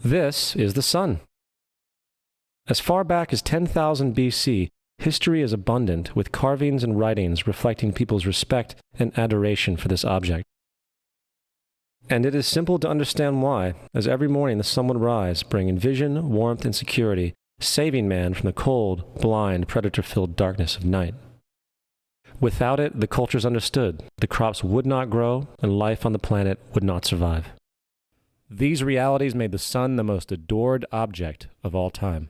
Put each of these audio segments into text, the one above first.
This is the sun. As far back as 10,000 BC, history is abundant with carvings and writings reflecting people's respect and adoration for this object. And it is simple to understand why, as every morning the sun would rise, bringing vision, warmth, and security, saving man from the cold, blind, predator-filled darkness of night. Without it, the cultures understood, the crops would not grow, and life on the planet would not survive. These realities made the sun the most adored object of all time.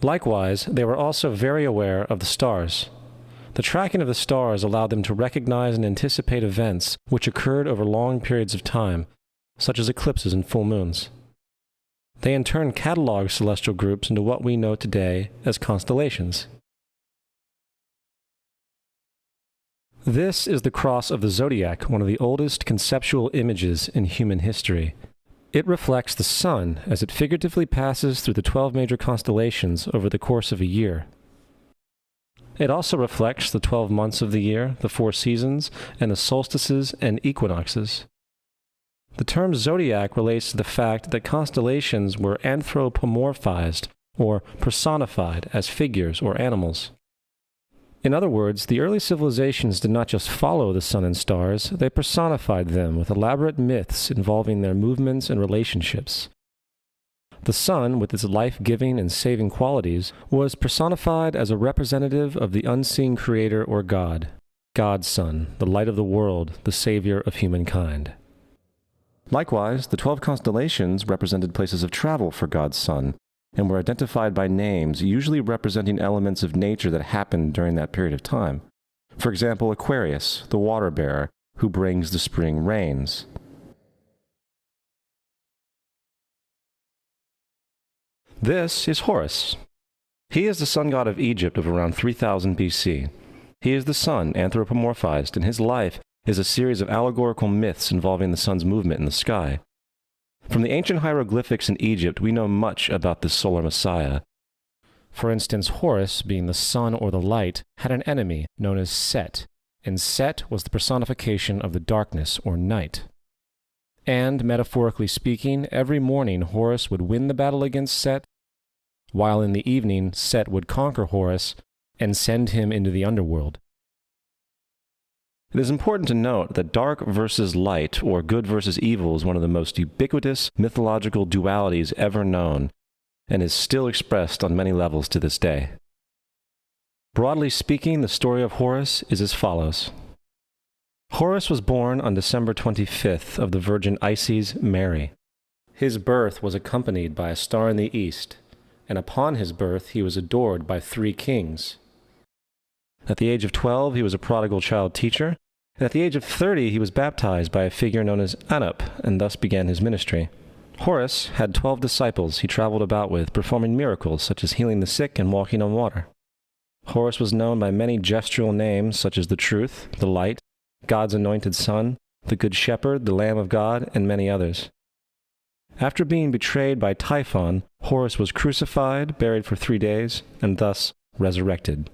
Likewise, they were also very aware of the stars. The tracking of the stars allowed them to recognize and anticipate events which occurred over long periods of time, such as eclipses and full moons. They in turn cataloged celestial groups into what we know today as constellations. This is the cross of the zodiac, one of the oldest conceptual images in human history. It reflects the sun as it figuratively passes through the 12 major constellations over the course of a year. It also reflects the 12 months of the year, the 4 seasons, and the solstices and equinoxes. The term zodiac relates to the fact that constellations were anthropomorphized, or personified, as figures or animals. In other words, the early civilizations did not just follow the sun and stars, they personified them with elaborate myths involving their movements and relationships. The sun, with its life-giving and saving qualities, was personified as a representative of the unseen creator or God, God's Son, the light of the world, the savior of humankind. Likewise, the 12 constellations represented places of travel for God's Son, and were identified by names, usually representing elements of nature that happened during that period of time. For example, Aquarius, the water bearer, who brings the spring rains. This is Horus. He is the sun god of Egypt of around 3000 BC. He is the sun anthropomorphized, and his life is a series of allegorical myths involving the sun's movement in the sky. From the ancient hieroglyphics in Egypt, we know much about this solar messiah. For instance, Horus, being the sun or the light, had an enemy known as Set, and Set was the personification of the darkness or night. And, metaphorically speaking, every morning Horus would win the battle against Set, while in the evening Set would conquer Horus and send him into the underworld. It is important to note that dark versus light, or good versus evil, is one of the most ubiquitous mythological dualities ever known, and is still expressed on many levels to this day. Broadly speaking, the story of Horus is as follows. Horus was born on December 25th of the Virgin Isis Mary. His birth was accompanied by a star in the east, and upon his birth he was adored by 3 kings. At the age of 12, he was a prodigal child teacher, and at the age of 30, he was baptized by a figure known as Anup, and thus began his ministry. Horus had 12 disciples he traveled about with, performing miracles such as healing the sick and walking on water. Horus was known by many gestural names such as the Truth, the Light, God's Anointed Son, the Good Shepherd, the Lamb of God, and many others. After being betrayed by Typhon, Horus was crucified, buried for 3 days, and thus resurrected.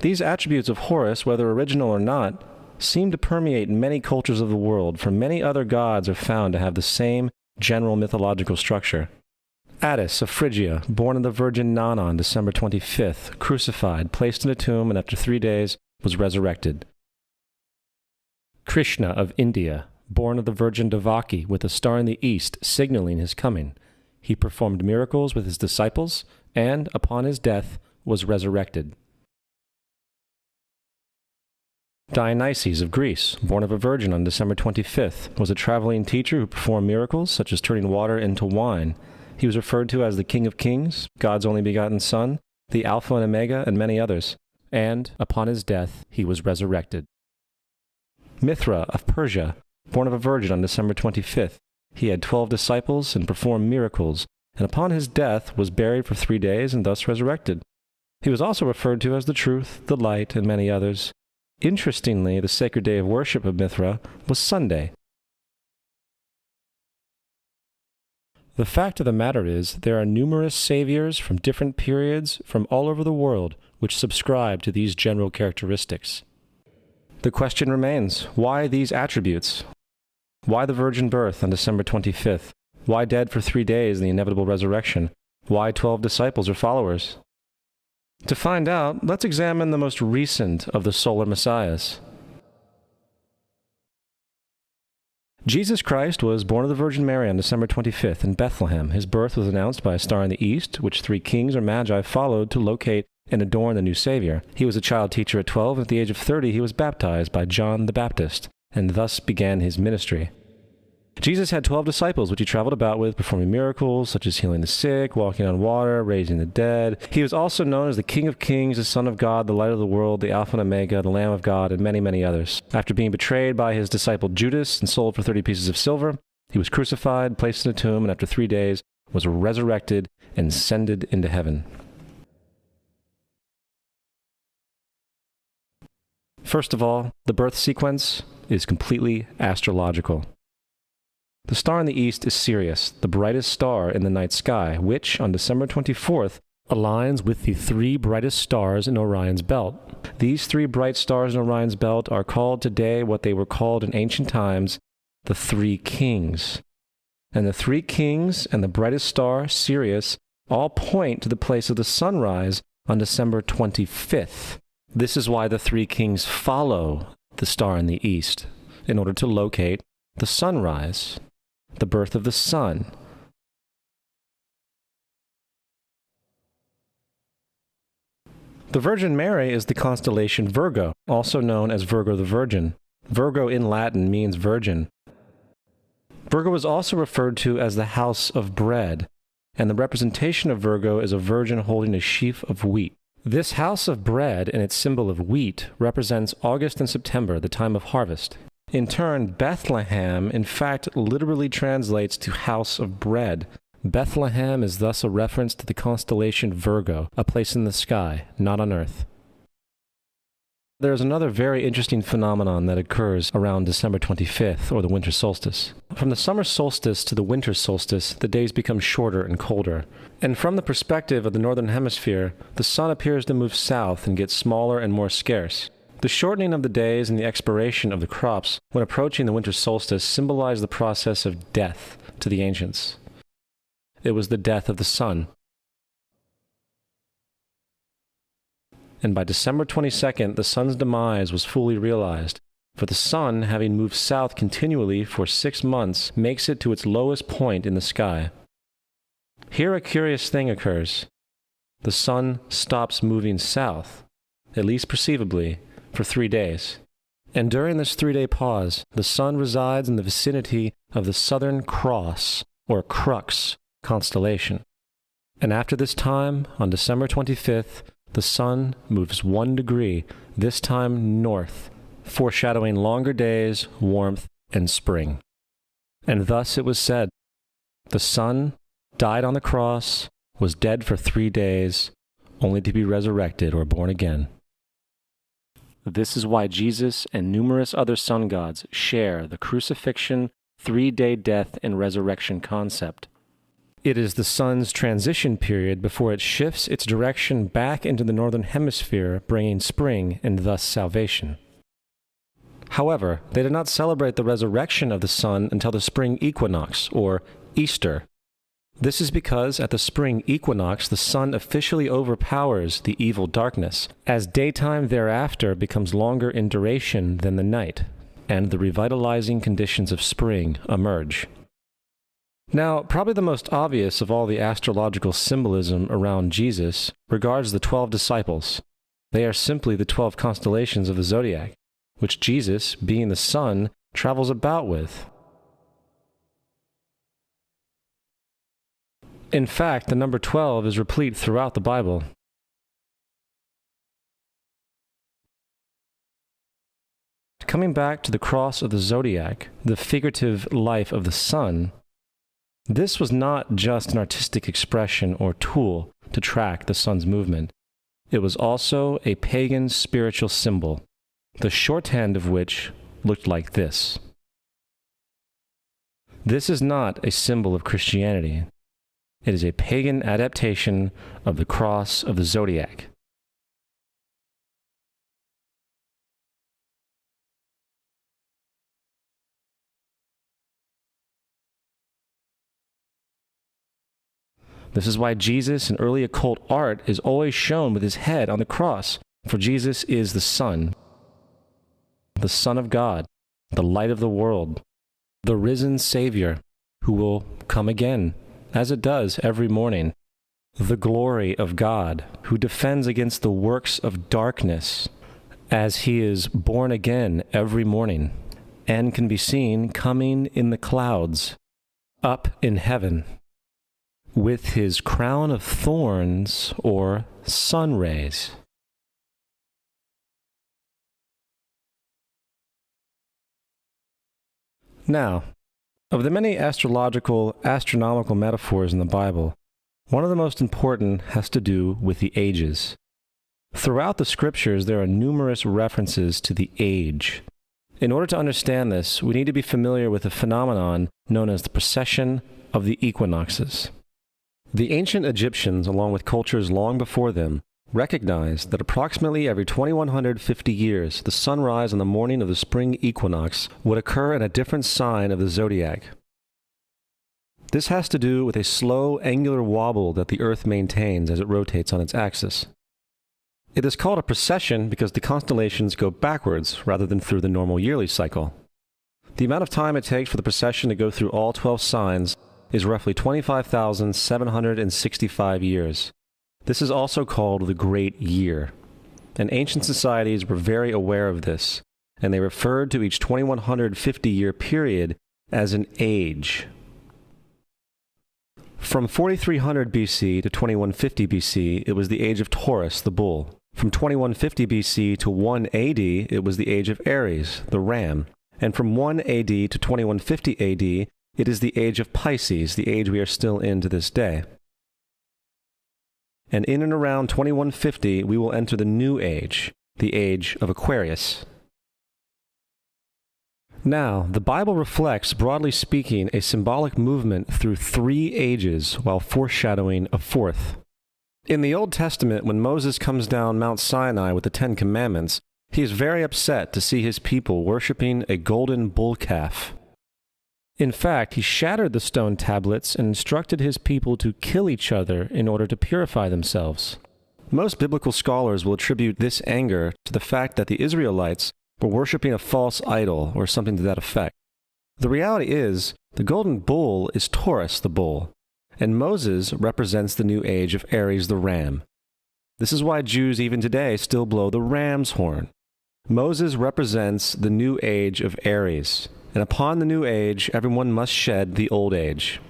These attributes of Horus, whether original or not, seem to permeate many cultures of the world, for many other gods are found to have the same general mythological structure. Attis of Phrygia, born of the Virgin Nana on December 25th, crucified, placed in a tomb, and after 3 days was resurrected. Krishna of India, born of the Virgin Devaki, with a star in the east signaling his coming. He performed miracles with his disciples, and, upon his death, was resurrected. Dionysus of Greece, born of a virgin on December 25th, was a traveling teacher who performed miracles such as turning water into wine. He was referred to as the King of Kings, God's only begotten Son, the Alpha and Omega, and many others. And, upon his death, he was resurrected. Mithra of Persia, born of a virgin on December 25th, he had 12 disciples and performed miracles, and upon his death was buried for 3 days and thus resurrected. He was also referred to as the Truth, the Light, and many others. Interestingly, the sacred day of worship of Mithra was Sunday. The fact of the matter is, there are numerous saviors from different periods from all over the world which subscribe to these general characteristics. The question remains, why these attributes? Why the virgin birth on December 25th? Why dead for 3 days in the inevitable resurrection? Why 12 disciples or followers? To find out, let's examine the most recent of the solar messiahs. Jesus Christ was born of the Virgin Mary on December 25th in Bethlehem. His birth was announced by a star in the east, which 3 kings or magi followed to locate and adorn the new Savior. He was a child teacher at 12, and at the age of 30 he was baptized by John the Baptist, and thus began his ministry. Jesus had 12 disciples, which he traveled about with, performing miracles such as healing the sick, walking on water, raising the dead. He was also known as the King of Kings, the Son of God, the Light of the World, the Alpha and Omega, the Lamb of God, and many, many others. After being betrayed by his disciple Judas and sold for 30 pieces of silver, he was crucified, placed in a tomb, and after 3 days was resurrected and ascended into heaven. First of all, the birth sequence is completely astrological. The star in the east is Sirius, the brightest star in the night sky, which, on December 24th, aligns with the 3 brightest stars in Orion's belt. These 3 bright stars in Orion's belt are called today what they were called in ancient times, the 3 kings. And the 3 kings and the brightest star, Sirius, all point to the place of the sunrise on December 25th. This is why the 3 kings follow the star in the east, in order to locate the sunrise, the birth of the sun. The Virgin Mary is the constellation Virgo, also known as Virgo the Virgin. Virgo in Latin means virgin. Virgo is also referred to as the house of bread, and the representation of Virgo is a virgin holding a sheaf of wheat. This house of bread and its symbol of wheat represents August and September, the time of harvest. In turn, Bethlehem, in fact, literally translates to house of bread. Bethlehem is thus a reference to the constellation Virgo, a place in the sky, not on earth. There is another very interesting phenomenon that occurs around December 25th, or the winter solstice. From the summer solstice to the winter solstice, the days become shorter and colder. And from the perspective of the northern hemisphere, the sun appears to move south and get smaller and more scarce. The shortening of the days and the expiration of the crops when approaching the winter solstice symbolized the process of death to the ancients. It was the death of the sun. And by December 22nd, the sun's demise was fully realized, for the sun, having moved south continually for 6 months, makes it to its lowest point in the sky. Here a curious thing occurs. The sun stops moving south, at least perceivably, for 3 days. And during this 3-day pause, the sun resides in the vicinity of the Southern Cross, or Crux, constellation. And after this time, on December 25th, the sun moves 1 degree, this time north, foreshadowing longer days, warmth, and spring. And thus it was said, the sun died on the cross, was dead for 3 days, only to be resurrected or born again. This is why Jesus and numerous other sun gods share the crucifixion, 3-day death, and resurrection concept. It is the sun's transition period before it shifts its direction back into the northern hemisphere, bringing spring and thus salvation. However, they did not celebrate the resurrection of the sun until the spring equinox, or Easter. This is because at the spring equinox, the sun officially overpowers the evil darkness, as daytime thereafter becomes longer in duration than the night, and the revitalizing conditions of spring emerge. Now, probably the most obvious of all the astrological symbolism around Jesus regards the 12 disciples. They are simply the 12 constellations of the zodiac, which Jesus, being the sun, travels about with. In fact, the number 12 is replete throughout the Bible. Coming back to the cross of the zodiac, the figurative life of the sun, this was not just an artistic expression or tool to track the sun's movement. It was also a pagan spiritual symbol, the shorthand of which looked like this. This is not a symbol of Christianity. It is a pagan adaptation of the cross of the zodiac. This is why Jesus in early occult art is always shown with his head on the cross, for Jesus is the Son of God, the light of the world, the risen Savior, who will come again, as it does every morning, the glory of God, who defends against the works of darkness, as he is born again every morning, and can be seen coming in the clouds, up in heaven, with his crown of thorns or sun rays. Now, of the many astronomical metaphors in the Bible, one of the most important has to do with the ages. Throughout the scriptures, there are numerous references to the age. In order to understand this, we need to be familiar with a phenomenon known as the precession of the equinoxes. The ancient Egyptians, along with cultures long before them, recognized that approximately every 2150 years, the sunrise on the morning of the spring equinox would occur in a different sign of the zodiac. This has to do with a slow, angular wobble that the Earth maintains as it rotates on its axis. It is called a precession because the constellations go backwards rather than through the normal yearly cycle. The amount of time it takes for the precession to go through all 12 signs is roughly 25,765 years. This is also called the Great Year, and ancient societies were very aware of this, and they referred to each 2150-year period as an age. From 4300 BC to 2150 BC, it was the age of Taurus, the bull. From 2150 BC to 1 AD, it was the age of Aries, the ram. And from 1 AD to 2150 AD, it is the age of Pisces, the age we are still in to this day. And in and around 2150, we will enter the new age, the age of Aquarius. Now, the Bible reflects, broadly speaking, a symbolic movement through 3 ages while foreshadowing a 4th. In the Old Testament, when Moses comes down Mount Sinai with the 10 Commandments, he is very upset to see his people worshiping a golden bull calf. In fact, he shattered the stone tablets and instructed his people to kill each other in order to purify themselves. Most biblical scholars will attribute this anger to the fact that the Israelites were worshiping a false idol or something to that effect. The reality is, the golden bull is Taurus the bull, and Moses represents the new age of Aries the ram. This is why Jews even today still blow the ram's horn. Moses represents the new age of Aries, and upon the new age, everyone must shed the old age.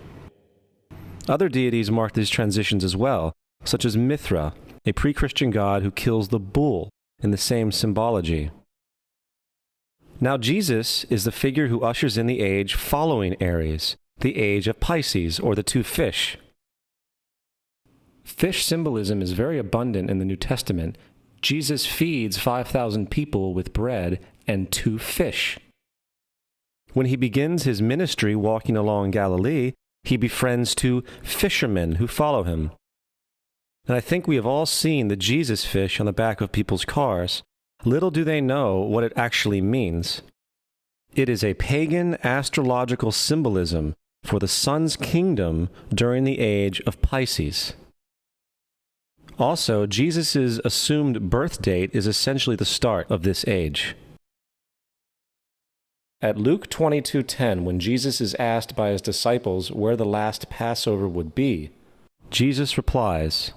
Other deities mark these transitions as well, such as Mithra, a pre-Christian god who kills the bull in the same symbology. Now Jesus is the figure who ushers in the age following Aries, the age of Pisces, or the 2 fish. Fish symbolism is very abundant in the New Testament. Jesus feeds 5,000 people with bread and 2 fish. When he begins his ministry walking along Galilee, he befriends 2 fishermen who follow him. And I think we have all seen the Jesus fish on the back of people's cars. Little do they know what it actually means. It is a pagan astrological symbolism for the sun's kingdom during the age of Pisces. Also, Jesus' assumed birth date is essentially the start of this age. At Luke 22:10, when Jesus is asked by his disciples where the last Passover would be, Jesus replies,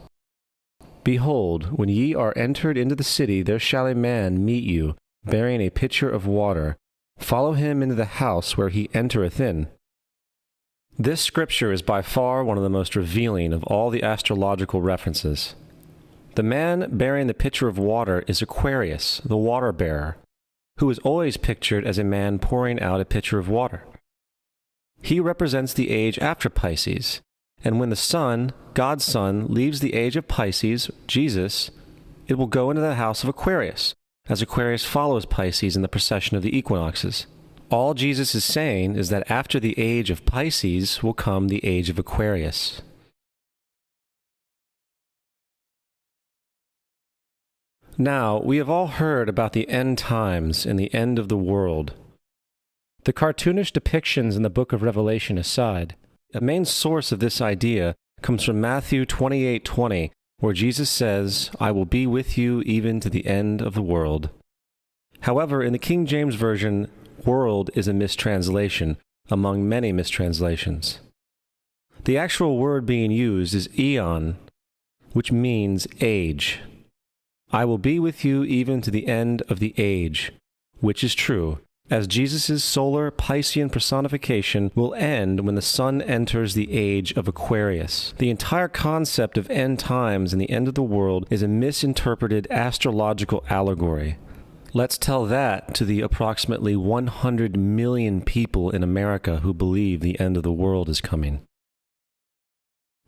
"Behold, when ye are entered into the city, there shall a man meet you, bearing a pitcher of water. Follow him into the house where he entereth in." This scripture is by far one of the most revealing of all the astrological references. The man bearing the pitcher of water is Aquarius, the water bearer, who is always pictured as a man pouring out a pitcher of water. He represents the age after Pisces, and when the sun, God's Son, leaves the age of Pisces, Jesus, it will go into the house of Aquarius, as Aquarius follows Pisces in the precession of the equinoxes. All Jesus is saying is that after the age of Pisces will come the age of Aquarius. Now, we have all heard about the end times and the end of the world. The cartoonish depictions in the book of Revelation aside, a main source of this idea comes from Matthew 28:20, where Jesus says, "I will be with you even to the end of the world." However, in the King James Version, world is a mistranslation among many mistranslations. The actual word being used is eon, which means age. I will be with you even to the end of the age, which is true, as Jesus' solar Piscean personification will end when the sun enters the age of Aquarius. The entire concept of end times and the end of the world is a misinterpreted astrological allegory. Let's tell that to the approximately 100 million people in America who believe the end of the world is coming.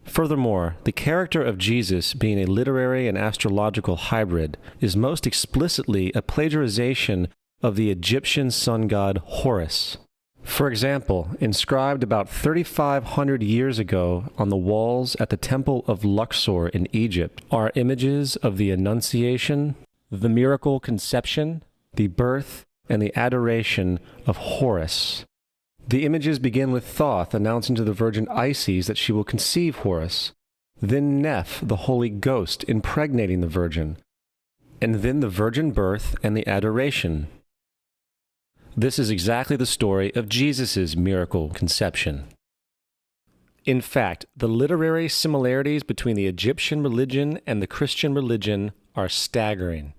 Furthermore, the character of Jesus being a literary and astrological hybrid is most explicitly a plagiarization of the Egyptian sun god Horus. For example, inscribed about 3,500 years ago on the walls at the Temple of Luxor in Egypt are images of the Annunciation, the miracle conception, the birth, and the adoration of Horus. The images begin with Thoth announcing to the Virgin Isis that she will conceive Horus, then Neph, the Holy Ghost, impregnating the Virgin, and then the virgin birth and the adoration. This is exactly the story of Jesus' miracle conception. In fact, the literary similarities between the Egyptian religion and the Christian religion are staggering.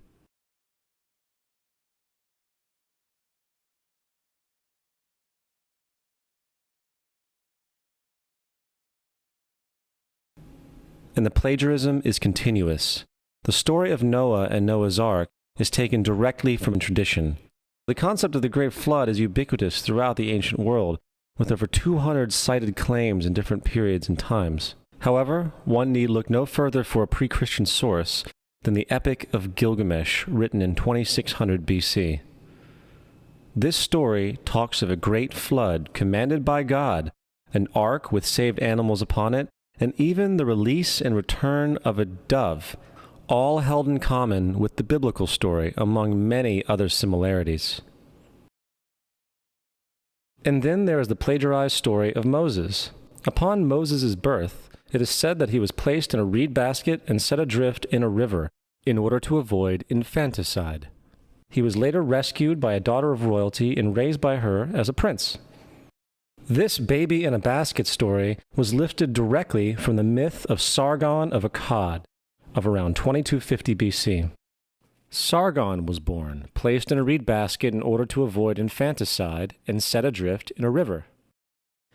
And the plagiarism is continuous. The story of Noah and Noah's Ark is taken directly from tradition. The concept of the Great Flood is ubiquitous throughout the ancient world, with over 200 cited claims in different periods and times. However, one need look no further for a pre-Christian source than the Epic of Gilgamesh, written in 2600 BC. This story talks of a great flood commanded by God, an ark with saved animals upon it, and even the release and return of a dove, all held in common with the biblical story, among many other similarities. And then there is the plagiarized story of Moses. Upon Moses' birth, it is said that he was placed in a reed basket and set adrift in a river in order to avoid infanticide. He was later rescued by a daughter of royalty and raised by her as a prince. This baby in a basket story was lifted directly from the myth of Sargon of Akkad of around 2250 BC. Sargon was born, placed in a reed basket in order to avoid infanticide, and set adrift in a river.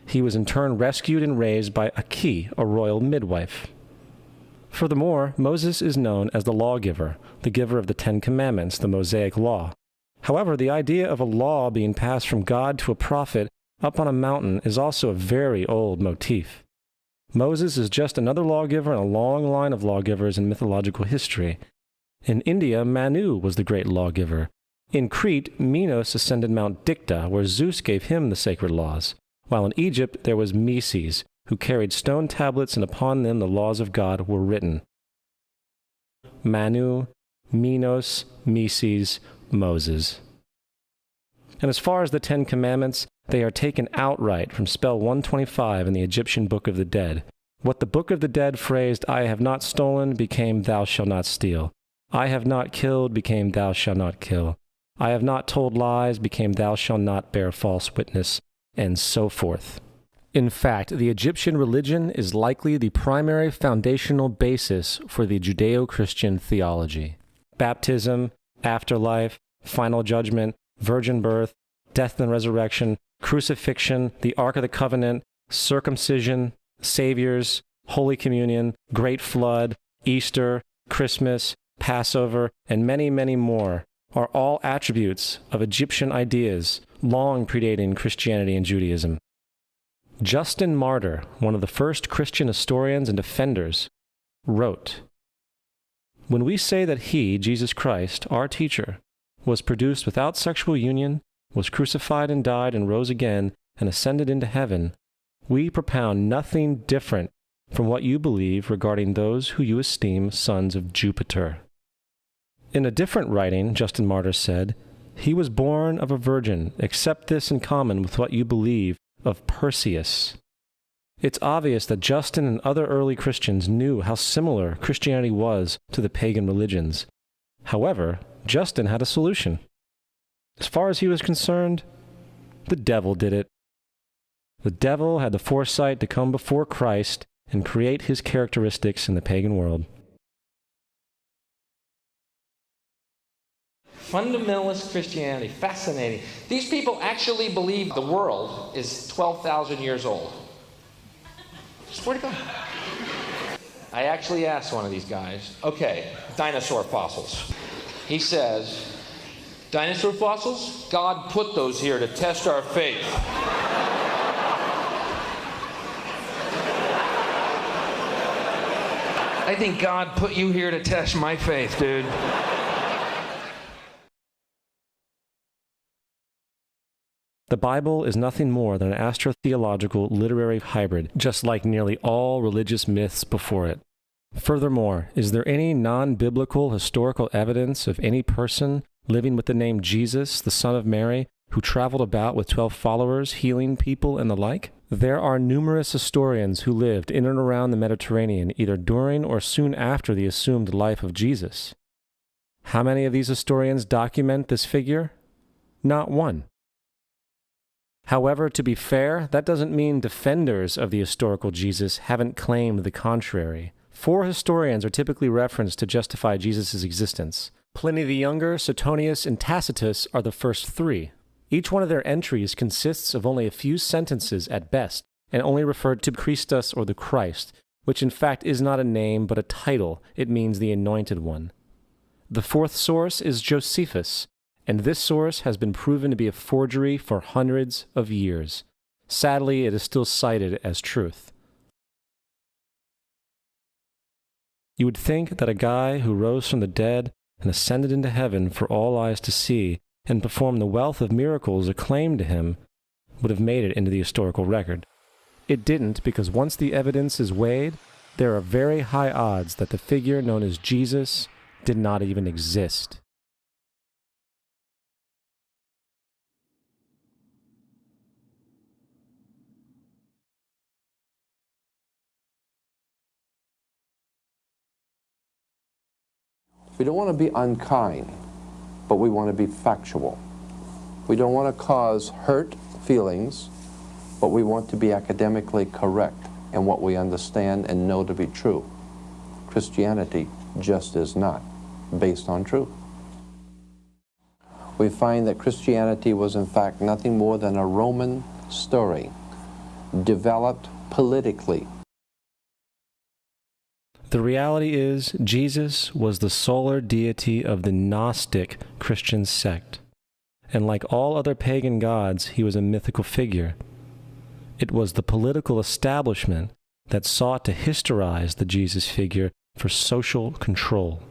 He was in turn rescued and raised by Aki, a royal midwife. Furthermore, Moses is known as the lawgiver, the giver of the Ten Commandments, the Mosaic Law. However, the idea of a law being passed from God to a prophet up on a mountain is also a very old motif. Moses is just another lawgiver in a long line of lawgivers in mythological history. In India, Manu was the great lawgiver. In Crete, Minos ascended Mount Dicta, where Zeus gave him the sacred laws, while in Egypt there was Meses, who carried stone tablets and upon them the laws of God were written. Manu, Minos, Meses, Moses. And as far as the Ten Commandments, they are taken outright from spell 125 in the Egyptian Book of the Dead. What the Book of the Dead phrased, "I have not stolen," became "Thou shalt not steal." "I have not killed," became "Thou shalt not kill." "I have not told lies," became "Thou shalt not bear false witness," and so forth. In fact, the Egyptian religion is likely the primary foundational basis for the Judeo-Christian theology. Baptism, afterlife, final judgment, virgin birth, death and resurrection, crucifixion, the Ark of the Covenant, circumcision, saviors, Holy Communion, Great Flood, Easter, Christmas, Passover, and many, many more are all attributes of Egyptian ideas long predating Christianity and Judaism. Justin Martyr, one of the first Christian historians and defenders, wrote, "When we say that he, Jesus Christ, our teacher, was produced without sexual union, was crucified and died and rose again and ascended into heaven, we propound nothing different from what you believe regarding those who you esteem sons of Jupiter." In a different writing, Justin Martyr said, "He was born of a virgin, except this in common with what you believe of Perseus." It's obvious that Justin and other early Christians knew how similar Christianity was to the pagan religions. However, Justin had a solution. As far as he was concerned, the devil did it. The devil had the foresight to come before Christ and create his characteristics in the pagan world. Fundamentalist Christianity, fascinating. These people actually believe the world is 12,000 years old. Swear to God. I actually asked one of these guys, okay, dinosaur fossils. He says, dinosaur fossils? God put those here to test our faith. I think God put you here to test my faith, dude. The Bible is nothing more than an astrotheological literary hybrid, just like nearly all religious myths before it. Furthermore, is there any non-biblical historical evidence of any person living with the name Jesus, the son of Mary, who traveled about with 12 followers, healing people and the like? There are numerous historians who lived in and around the Mediterranean either during or soon after the assumed life of Jesus. How many of these historians document this figure? Not one. However, to be fair, that doesn't mean defenders of the historical Jesus haven't claimed the contrary. 4 historians are typically referenced to justify Jesus' existence. Pliny the Younger, Suetonius, and Tacitus are the first 3. Each one of their entries consists of only a few sentences at best, and only refer to Christus or the Christ, which in fact is not a name but a title. It means the Anointed One. The 4th source is Josephus, and this source has been proven to be a forgery for hundreds of years. Sadly, it is still cited as truth. You would think that a guy who rose from the dead and ascended into heaven for all eyes to see and performed the wealth of miracles acclaimed to him would have made it into the historical record. It didn't, because once the evidence is weighed, there are very high odds that the figure known as Jesus did not even exist. We don't want to be unkind, but we want to be factual. We don't want to cause hurt feelings, but we want to be academically correct in what we understand and know to be true. Christianity just is not based on truth. We find that Christianity was in fact nothing more than a Roman story, developed politically. The reality is, Jesus was the solar deity of the Gnostic Christian sect. And like all other pagan gods, he was a mythical figure. It was the political establishment that sought to historize the Jesus figure for social control.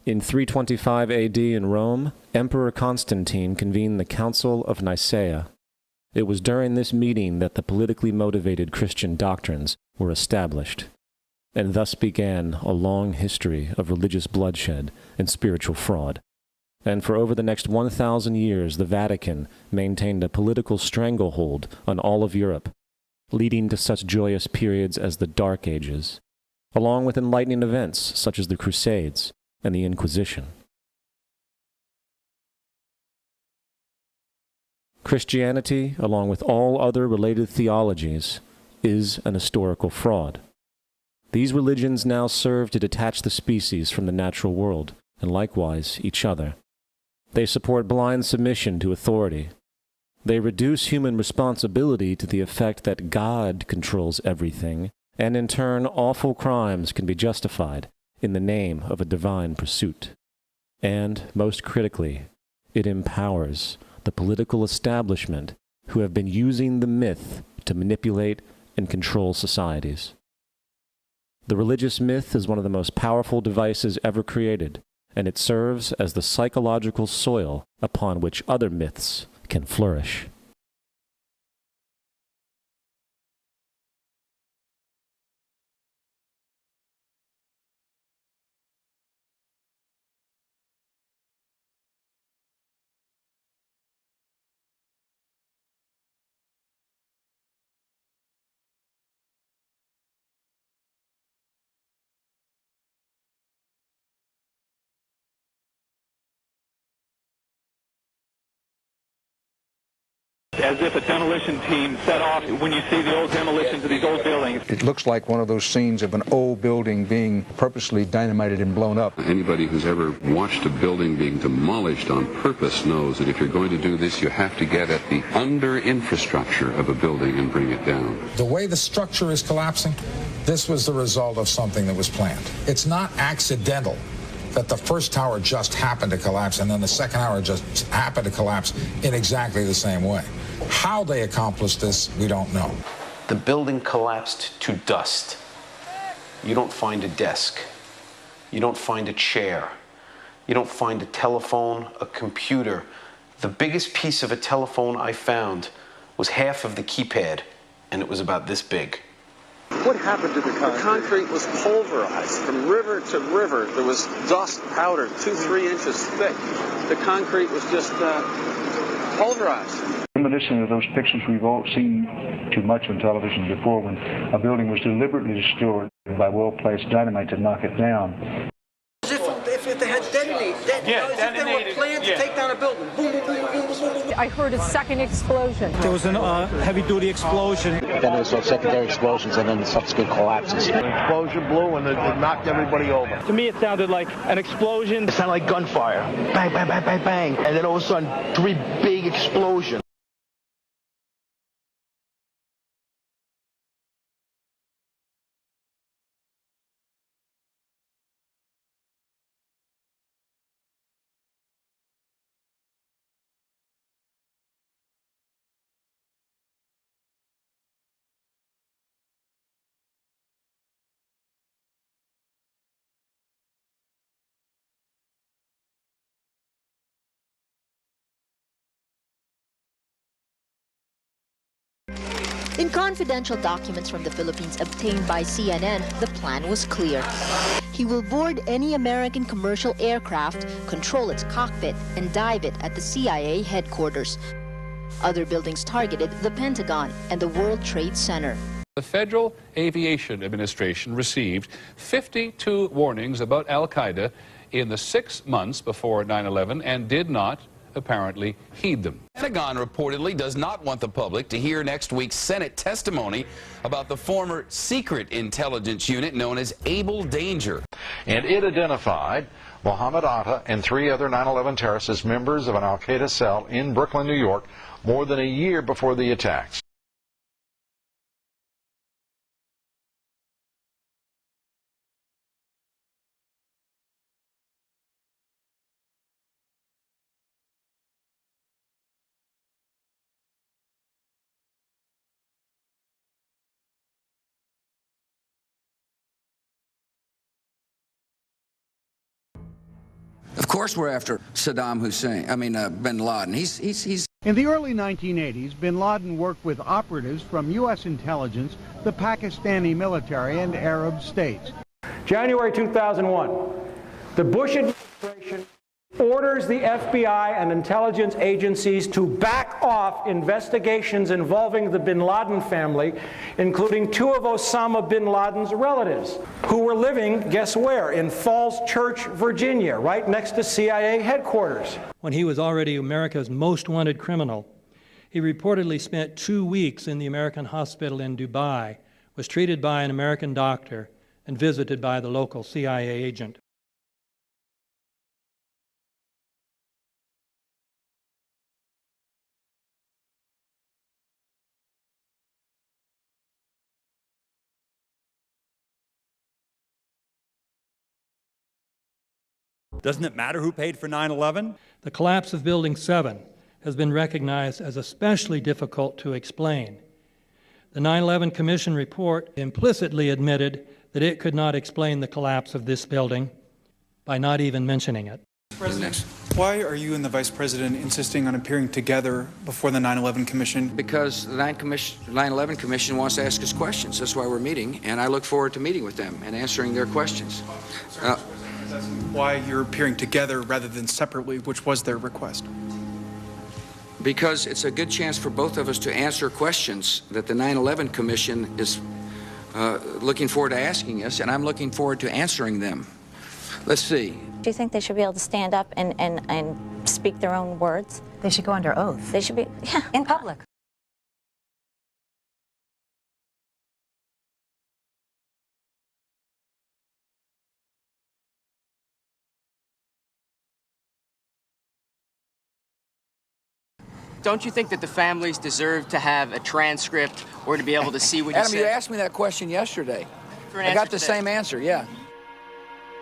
In 325 AD in Rome, Emperor Constantine convened the Council of Nicaea. It was during this meeting that the politically motivated Christian doctrines were established, and thus began a long history of religious bloodshed and spiritual fraud. And for over the next 1,000 years, the Vatican maintained a political stranglehold on all of Europe, leading to such joyous periods as the Dark Ages, along with enlightening events such as the Crusades and the Inquisition. Christianity, along with all other related theologies, is an historical fraud. These religions now serve to detach the species from the natural world, and likewise each other. They support blind submission to authority. They reduce human responsibility to the effect that God controls everything, and in turn awful crimes can be justified in the name of a divine pursuit. And, most critically, it empowers the political establishment who have been using the myth to manipulate and control societies. The religious myth is one of the most powerful devices ever created, and it serves as the psychological soil upon which other myths can flourish. as if a demolition team set off when you see the old demolitions of these old buildings. It looks like one of those scenes of an old building being purposely dynamited and blown up. Anybody who's ever watched a building being demolished on purpose knows that if you're going to do this, you have to get at the under infrastructure of a building and bring it down. The way the structure is collapsing, this was the result of something that was planned. It's not accidental that the first tower just happened to collapse and then the second tower just happened to collapse in exactly the same way. How they accomplished this, we don't know. The building collapsed to dust. You don't find a desk. You don't find a chair. You don't find a telephone, a computer. The biggest piece of a telephone I found was half of the keypad, and it was about this big. What happened to the concrete? The concrete was pulverized from river to river. There was dust powder 2-3 inches thick. The concrete was just pulverized. Reminiscent of those pictures we've all seen too much on television before, when a building was deliberately destroyed by well-placed dynamite to knock it down. If they had detonated, as if they were planned to take down a building. Boom, boom, boom, boom, boom, boom. I heard a second explosion. There was a heavy-duty explosion. Then there was secondary explosions and then subsequent collapses. The explosion blew and it knocked everybody over. To me, it sounded like an explosion. It sounded like gunfire. Bang, bang, bang, bang, bang. And then all of a sudden, 3 big explosions. In confidential documents from the Philippines obtained by CNN, the plan was clear. He will board any American commercial aircraft, control its cockpit, and dive it at the CIA headquarters. Other buildings targeted the Pentagon and the World Trade Center. The Federal Aviation Administration received 52 warnings about Al-Qaeda in the 6 months before 9/11 and did not apparently heed them. The Pentagon reportedly does not want the public to hear next week's Senate testimony about the former secret intelligence unit known as Able Danger. And it identified Mohammed Atta and 3 other 9/11 terrorists as members of an al-Qaeda cell in Brooklyn, New York, more than a year before the attacks. Of course we're after Saddam Hussein, bin Laden. He's In the early 1980s, bin Laden worked with operatives from U.S. intelligence, the Pakistani military, and Arab states. January 2001, the Bush administration orders the FBI and intelligence agencies to back off investigations involving the bin Laden family, including 2 of Osama bin Laden's relatives, who were living, guess where, in Falls Church, Virginia, right next to CIA headquarters. When he was already America's most wanted criminal, he reportedly spent 2 weeks in the American hospital in Dubai, was treated by an American doctor, and visited by the local CIA agent. Doesn't it matter who paid for 9/11? The collapse of Building 7 has been recognized as especially difficult to explain. The 9/11 Commission report implicitly admitted that it could not explain the collapse of this building by not even mentioning it. President, why are you and the Vice President insisting on appearing together before the 9/11 Commission? because the 9/11 Commission wants to ask us questions. That's why we're meeting, and I look forward to meeting with them and answering their questions. Why you're appearing together rather than separately, which was their request? Because it's a good chance for both of us to answer questions that the 9/11 Commission is looking forward to asking us, and I'm looking forward to answering them. Let's see. Do you think they should be able to stand up and speak their own words? They should go under oath. They should be, yeah. In public. Don't you think that the families deserve to have a transcript or to be able to see what you Adam, said? you asked me that question yesterday. For an I answer got the today. same answer, yeah.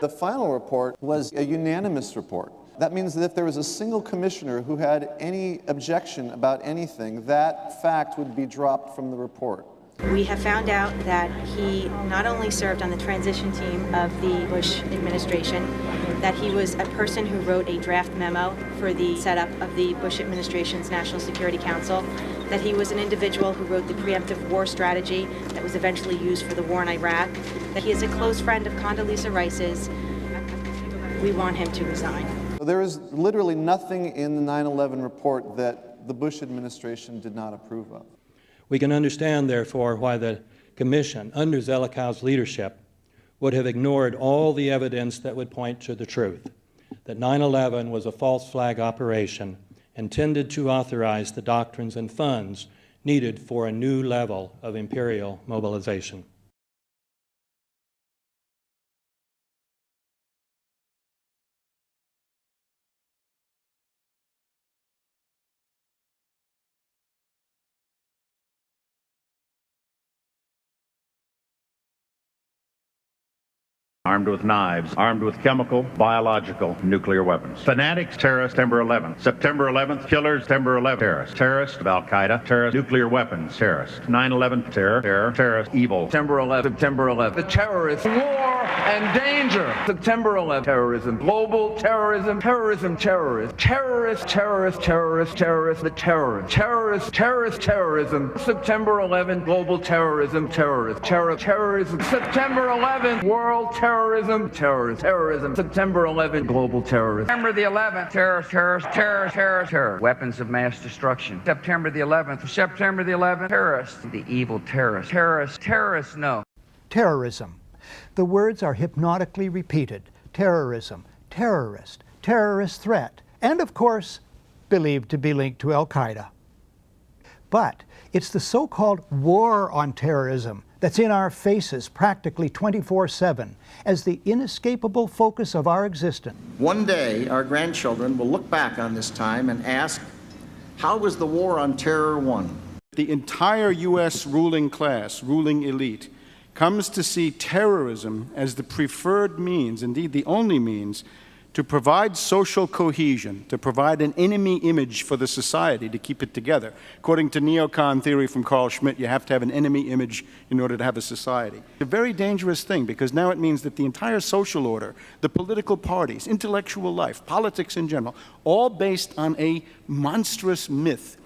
The final report was a unanimous report. That means that if there was a single commissioner who had any objection about anything, that fact would be dropped from the report. We have found out that he not only served on the transition team of the Bush administration, that he was a person who wrote a draft memo for the setup of the Bush administration's National Security Council, that he was an individual who wrote the preemptive war strategy that was eventually used for the war in Iraq, that he is a close friend of Condoleezza Rice's. We want him to resign. There is literally nothing in the 9/11 report that the Bush administration did not approve of. We can understand, therefore, why the Commission, under Zelikow's leadership, would have ignored all the evidence that would point to the truth, that 9/11 was a false flag operation intended to authorize the doctrines and funds needed for a new level of imperial mobilization. Armed with knives, armed with chemical, biological, nuclear weapons. Fanatics, terrorists, September 11th. September 11th, killers, September 11th, terrorists. Terrorists of Al-Qaeda, terrorists, nuclear weapons, terrorists. 9/11, terror, terrorist, evil. September 11th, September 11th. The terrorists, war and danger. September 11th, terrorism, global terrorism, terrorism, terrorists. Terrorists, terrorists, terrorists, terrorists, the terrorists. Terrorists, terrorist, terrorism. September 11th, global terrorism, terrorists. Terrorism. September 11th, world terrorism, terrorism. September 11th, global terrorism. September the 11th, terror. Weapons of mass destruction. September the 11th, terrorists. The evil terrorists. Terrorists, no. Terrorism. The words are hypnotically repeated. Terrorism, terrorist, terrorist threat, and of course, believed to be linked to Al-Qaeda. But it's the so-called war on terrorism that's in our faces practically 24/7 as the inescapable focus of our existence. One day, our grandchildren will look back on this time and ask, how was the war on terror won? The entire U.S. ruling class, ruling elite, comes to see terrorism as the preferred means, indeed the only means, to provide social cohesion, to provide an enemy image for the society to keep it together. According to neocon theory from Carl Schmitt, you have to have an enemy image in order to have a society. It's a very dangerous thing because now it means that the entire social order, the political parties, intellectual life, politics in general, all based on a monstrous myth.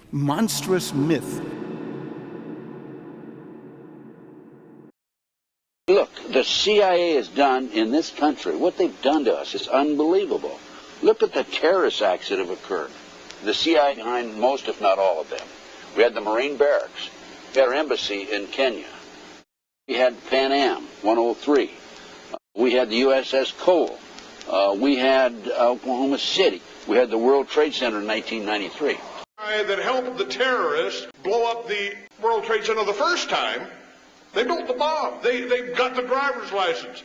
Look, the CIA has done in this country, what they've done to us is unbelievable. Look at the terrorist acts that have occurred. The CIA behind most, if not all of them. We had the Marine barracks. We had our embassy in Kenya. We had Pan Am 103. We had the USS Cole. We had Oklahoma City. We had the World Trade Center in 1993. That helped the terrorists blow up the World Trade Center the first time. They built the bomb. They got the driver's license.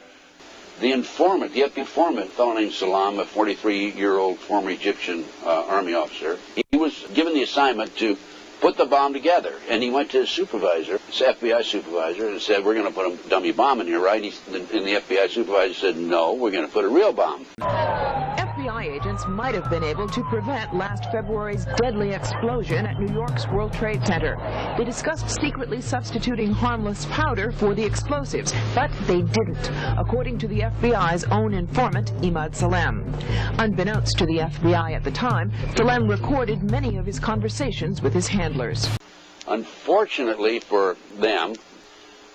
The informant, the FBI informant, a fellow named Salam, a 43-year-old former Egyptian army officer, he was given the assignment to put the bomb together. And he went to his supervisor, his FBI supervisor, and said, we're going to put a dummy bomb in here, right? And the FBI supervisor said, no, we're going to put a real bomb. FBI agents might have been able to prevent last February's deadly explosion at New York's World Trade Center. They discussed secretly substituting harmless powder for the explosives, but they didn't, according to the FBI's own informant, Imad Salem. Unbeknownst to the FBI at the time, Salem recorded many of his conversations with his handlers. Unfortunately for them,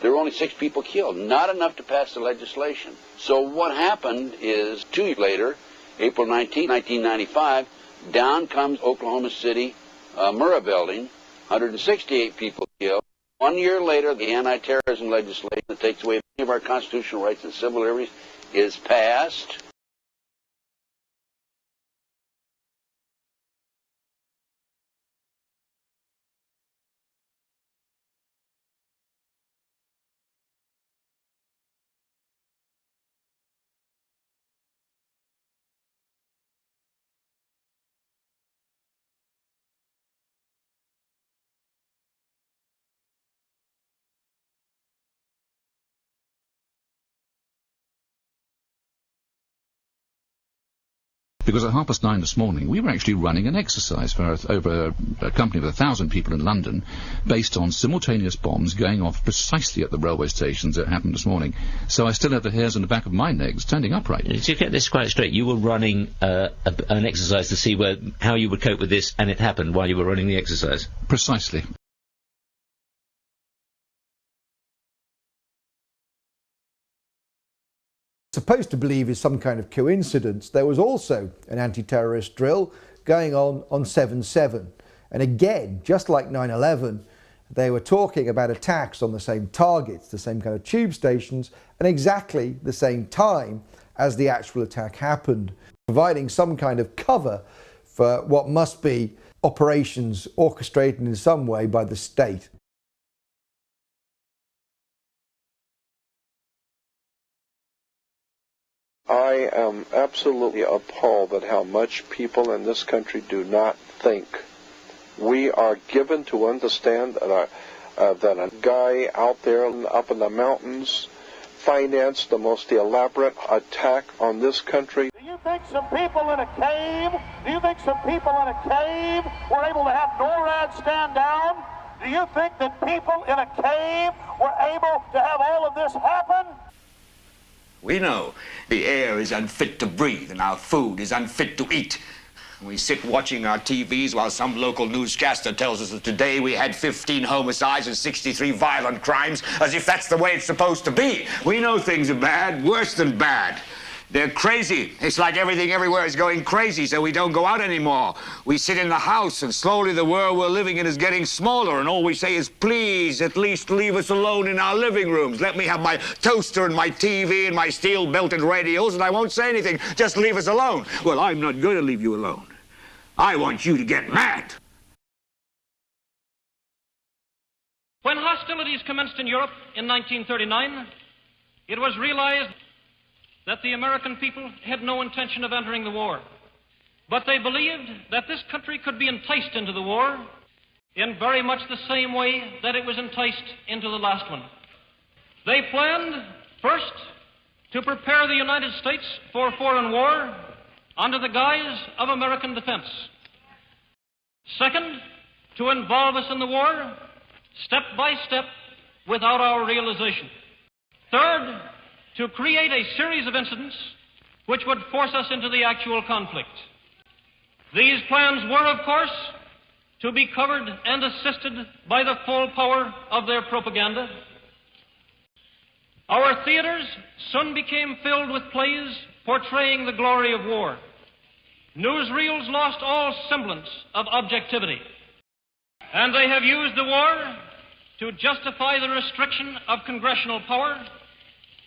there were only 6 people killed, not enough to pass the legislation. So what happened is 2 years later, April 19, 1995, down comes Oklahoma City Murrah building, 168 people killed. 1 year later, the anti-terrorism legislation that takes away many of our constitutional rights and civil liberties is passed. Because at 9:30 this morning, we were actually running an exercise for over a company of 1,000 people in London, based on simultaneous bombs going off precisely at the railway stations that happened this morning. So I still have the hairs on the back of my neck standing upright. To get this quite straight, you were running an exercise to see how you would cope with this, and it happened while you were running the exercise? Precisely. Supposed to believe is some kind of coincidence, there was also an anti-terrorist drill going on 7/7. And again, just like 9/11, they were talking about attacks on the same targets, the same kind of tube stations, and exactly the same time as the actual attack happened, providing some kind of cover for what must be operations orchestrated in some way by the state. I am absolutely appalled at how much people in this country do not think. We are given to understand that a guy out there up in the mountains financed the most elaborate attack on this country. Do you think some people in a cave were able to have NORAD stand down? Do you think that people in a cave were able to have all of this happen? We know the air is unfit to breathe and our food is unfit to eat. We sit watching our TVs while some local newscaster tells us that today we had 15 homicides and 63 violent crimes, as if that's the way it's supposed to be. We know things are bad, worse than bad. They're crazy. It's like everything everywhere is going crazy, so we don't go out anymore. We sit in the house, and slowly the world we're living in is getting smaller, and all we say is, please, at least leave us alone in our living rooms. Let me have my toaster and my TV and my steel-belted radios, and I won't say anything. Just leave us alone. Well, I'm not going to leave you alone. I want you to get mad. When hostilities commenced in Europe in 1939, it was realized that the American people had no intention of entering the war. But they believed that this country could be enticed into the war in very much the same way that it was enticed into the last one. They planned, first, to prepare the United States for foreign war under the guise of American defense. Second, to involve us in the war step by step without our realization. Third, to create a series of incidents which would force us into the actual conflict. These plans were, of course, to be covered and assisted by the full power of their propaganda. Our theaters soon became filled with plays portraying the glory of war. Newsreels lost all semblance of objectivity, and they have used the war to justify the restriction of congressional power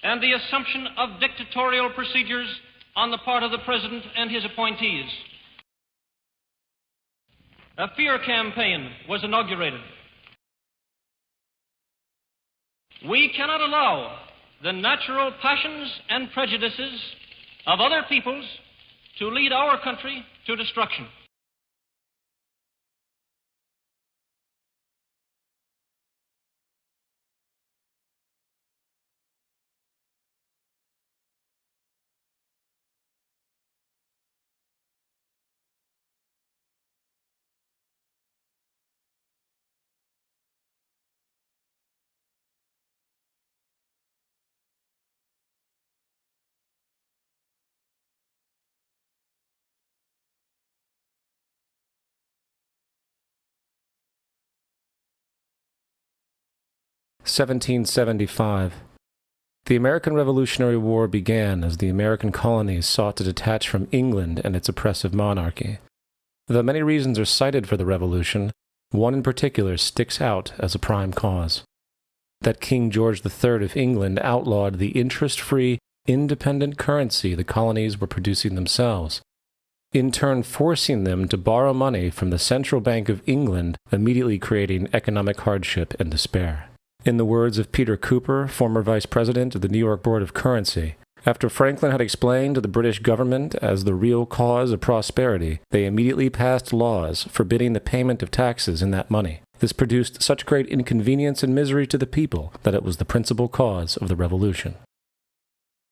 and the assumption of dictatorial procedures on the part of the President and his appointees. A fear campaign was inaugurated. We cannot allow the natural passions and prejudices of other peoples to lead our country to destruction. (1775). The American Revolutionary War began as the American colonies sought to detach from England and its oppressive monarchy. Though many reasons are cited for the revolution, one in particular sticks out as a prime cause: that King George III of England outlawed the interest-free, independent currency the colonies were producing themselves, in turn forcing them to borrow money from the Central Bank of England, immediately creating economic hardship and despair. In the words of Peter Cooper, former vice president of the New York Board of Currency, after Franklin had explained to the British government as the real cause of prosperity, they immediately passed laws forbidding the payment of taxes in that money. This produced such great inconvenience and misery to the people that it was the principal cause of the Revolution.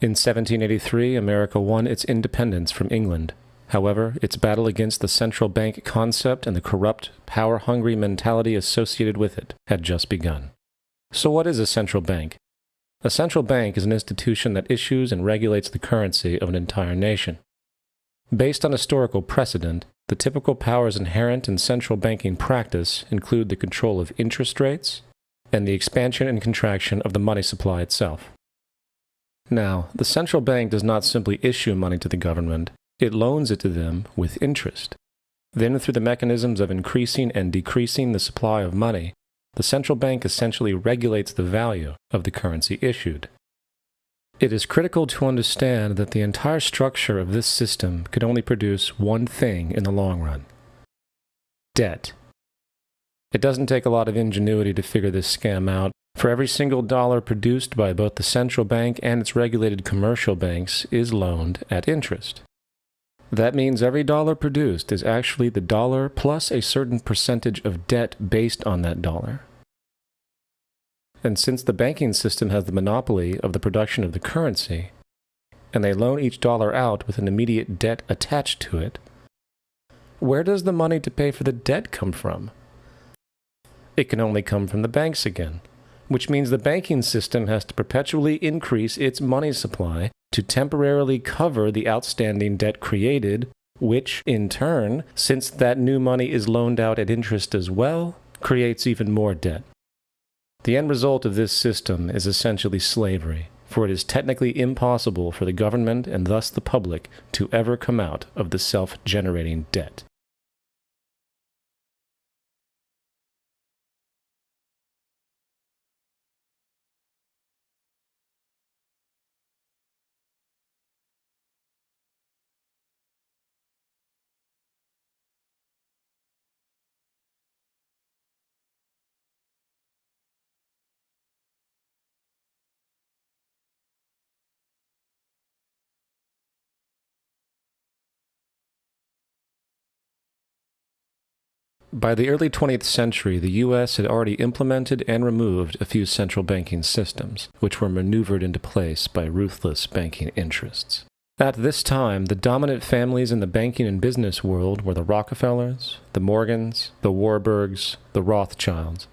In 1783, America won its independence from England. However, its battle against the central bank concept and the corrupt, power-hungry mentality associated with it had just begun. So what is a central bank? A central bank is an institution that issues and regulates the currency of an entire nation. Based on historical precedent, the typical powers inherent in central banking practice include the control of interest rates and the expansion and contraction of the money supply itself. Now, the central bank does not simply issue money to the government, it loans it to them with interest. Then, through the mechanisms of increasing and decreasing the supply of money, the central bank essentially regulates the value of the currency issued. It is critical to understand that the entire structure of this system could only produce one thing in the long run: debt. It doesn't take a lot of ingenuity to figure this scam out. For every single dollar produced by both the central bank and its regulated commercial banks is loaned at interest. That means every dollar produced is actually the dollar plus a certain percentage of debt based on that dollar. And since the banking system has the monopoly of the production of the currency, and they loan each dollar out with an immediate debt attached to it, where does the money to pay for the debt come from? It can only come from the banks again, which means the banking system has to perpetually increase its money supply to temporarily cover the outstanding debt created, which, in turn, since that new money is loaned out at interest as well, creates even more debt. The end result of this system is essentially slavery, for it is technically impossible for the government and thus the public to ever come out of the self-generating debt. By the early 20th century, the U.S. had already implemented and removed a few central banking systems, which were maneuvered into place by ruthless banking interests. At this time, the dominant families in the banking and business world were the Rockefellers, the Morgans, the Warburgs, the Rothschilds.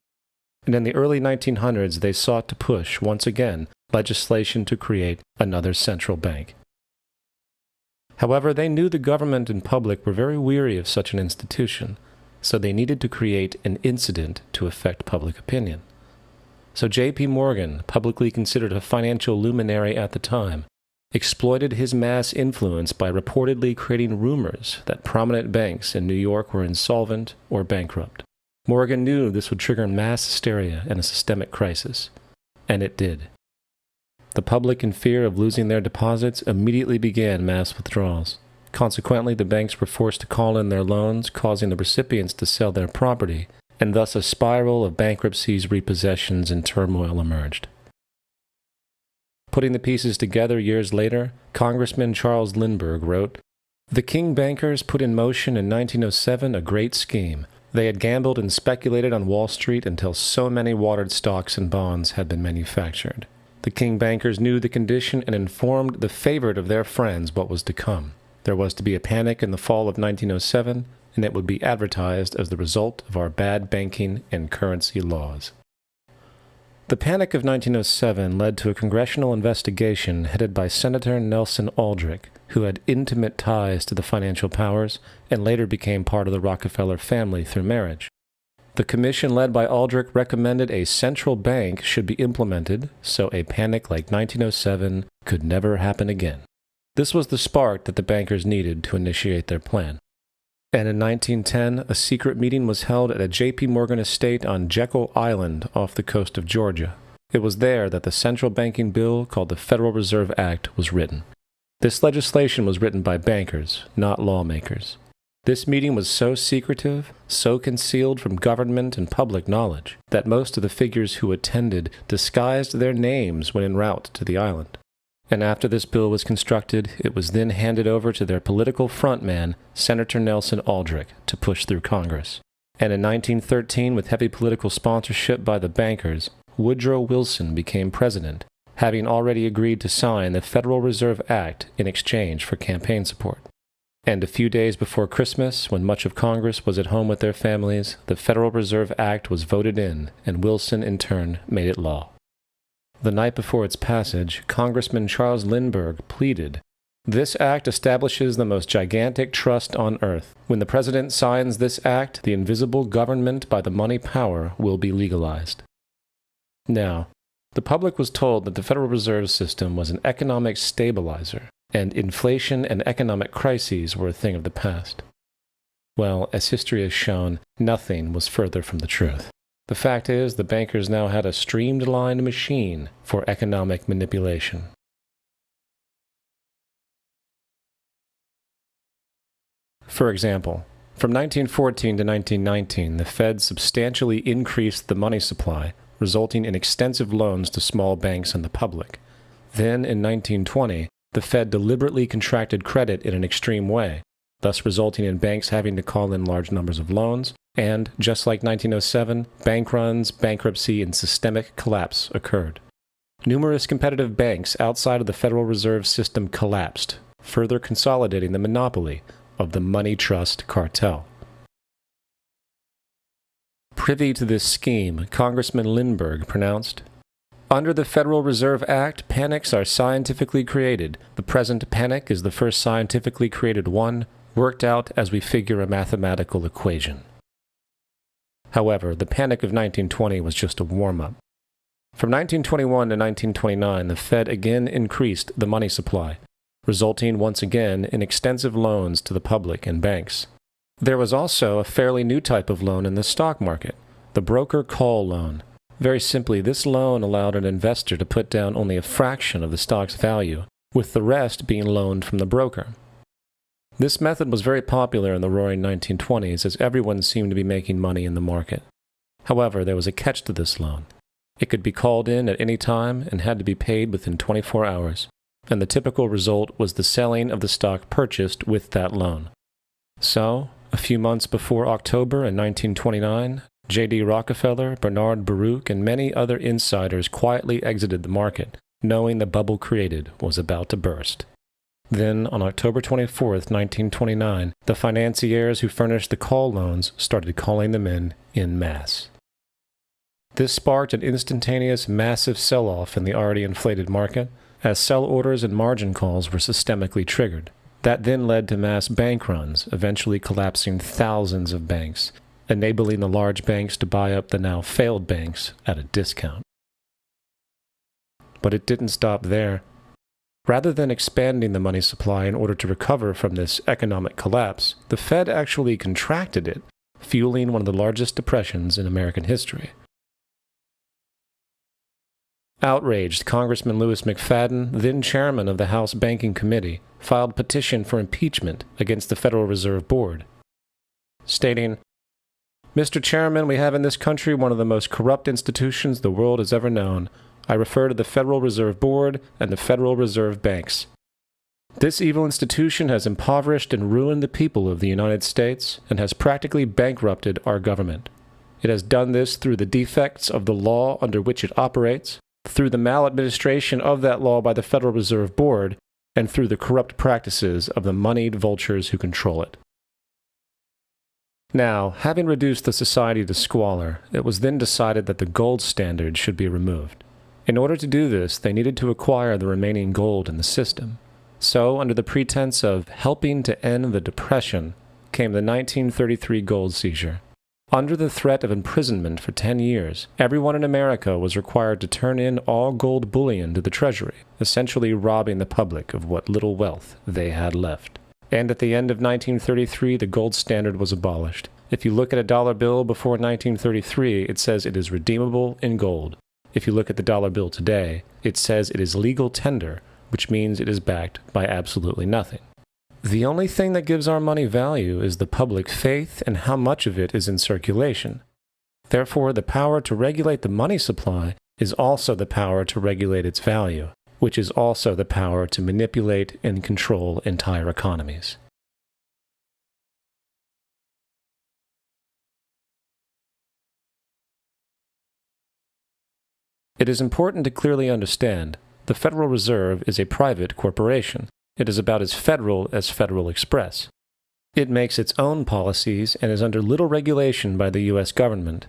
And in the early 1900s, they sought to push, once again, legislation to create another central bank. However, they knew the government and public were very weary of such an institution, so they needed to create an incident to affect public opinion. So J.P. Morgan, publicly considered a financial luminary at the time, exploited his mass influence by reportedly creating rumors that prominent banks in New York were insolvent or bankrupt. Morgan knew this would trigger mass hysteria and a systemic crisis, and it did. The public, in fear of losing their deposits, immediately began mass withdrawals. Consequently, the banks were forced to call in their loans, causing the recipients to sell their property, and thus a spiral of bankruptcies, repossessions, and turmoil emerged. Putting the pieces together years later, Congressman Charles Lindbergh wrote, "The King bankers put in motion in 1907 a great scheme. They had gambled and speculated on Wall Street until so many watered stocks and bonds had been manufactured. The King bankers knew the condition and informed the favorite of their friends what was to come. There was to be a panic in the fall of 1907, and it would be advertised as the result of our bad banking and currency laws." The Panic of 1907 led to a congressional investigation headed by Senator Nelson Aldrich, who had intimate ties to the financial powers and later became part of the Rockefeller family through marriage. The commission led by Aldrich recommended a central bank should be implemented so a panic like 1907 could never happen again. This was the spark that the bankers needed to initiate their plan. And in 1910, a secret meeting was held at a J.P. Morgan estate on Jekyll Island off the coast of Georgia. It was there that the central banking bill called the Federal Reserve Act was written. This legislation was written by bankers, not lawmakers. This meeting was so secretive, so concealed from government and public knowledge, that most of the figures who attended disguised their names when en route to the island. And after this bill was constructed, it was then handed over to their political frontman, Senator Nelson Aldrich, to push through Congress. And in 1913, with heavy political sponsorship by the bankers, Woodrow Wilson became president, having already agreed to sign the Federal Reserve Act in exchange for campaign support. And a few days before Christmas, when much of Congress was at home with their families, the Federal Reserve Act was voted in, and Wilson in turn made it law. The night before its passage, Congressman Charles Lindbergh pleaded, "This act establishes the most gigantic trust on earth. When the President signs this act, the invisible government by the money power will be legalized." Now, the public was told that the Federal Reserve System was an economic stabilizer, and inflation and economic crises were a thing of the past. Well, as history has shown, nothing was further from the truth. The fact is, the bankers now had a streamlined machine for economic manipulation. For example, from 1914 to 1919, the Fed substantially increased the money supply, resulting in extensive loans to small banks and the public. Then, in 1920, the Fed deliberately contracted credit in an extreme way, thus resulting in banks having to call in large numbers of loans, and, just like 1907, bank runs, bankruptcy, and systemic collapse occurred. Numerous competitive banks outside of the Federal Reserve System collapsed, further consolidating the monopoly of the money trust cartel. Privy to this scheme, Congressman Lindbergh pronounced, "Under the Federal Reserve Act, panics are scientifically created. The present panic is the first scientifically created one, worked out as we figure a mathematical equation." However, the panic of 1920 was just a warm-up. From 1921 to 1929, the Fed again increased the money supply, resulting once again in extensive loans to the public and banks. There was also a fairly new type of loan in the stock market, the broker call loan. Very simply, this loan allowed an investor to put down only a fraction of the stock's value, with the rest being loaned from the broker. This method was very popular in the roaring 1920s, as everyone seemed to be making money in the market. However, there was a catch to this loan. It could be called in at any time and had to be paid within 24 hours, and the typical result was the selling of the stock purchased with that loan. So, a few months before October in 1929, J.D. Rockefeller, Bernard Baruch, and many other insiders quietly exited the market, knowing the bubble created was about to burst. Then, on October 24, 1929, the financiers who furnished the call loans started calling them in masse. This sparked an instantaneous massive sell-off in the already inflated market, as sell orders and margin calls were systemically triggered. That then led to mass bank runs, eventually collapsing thousands of banks, enabling the large banks to buy up the now failed banks at a discount. But it didn't stop there. Rather than expanding the money supply in order to recover from this economic collapse, the Fed actually contracted it, fueling one of the largest depressions in American history. Outraged, Congressman Louis McFadden, then chairman of the House Banking Committee, filed a petition for impeachment against the Federal Reserve Board, stating, "Mr. Chairman, we have in this country one of the most corrupt institutions the world has ever known. I refer to the Federal Reserve Board and the Federal Reserve Banks. This evil institution has impoverished and ruined the people of the United States and has practically bankrupted our government. It has done this through the defects of the law under which it operates, through the maladministration of that law by the Federal Reserve Board, and through the corrupt practices of the moneyed vultures who control it." Now, having reduced the society to squalor, it was then decided that the gold standard should be removed. In order to do this, they needed to acquire the remaining gold in the system. So, under the pretense of helping to end the Depression, came the 1933 gold seizure. Under the threat of imprisonment for 10 years, everyone in America was required to turn in all gold bullion to the Treasury, essentially robbing the public of what little wealth they had left. And at the end of 1933, the gold standard was abolished. If you look at a dollar bill before 1933, it says it is redeemable in gold. If you look at the dollar bill today, it says it is legal tender, which means it is backed by absolutely nothing. The only thing that gives our money value is the public faith and how much of it is in circulation. Therefore, the power to regulate the money supply is also the power to regulate its value, which is also the power to manipulate and control entire economies. It is important to clearly understand the Federal Reserve is a private corporation, It is about as Federal Express. It makes its own policies and is under little regulation by the U.S. government.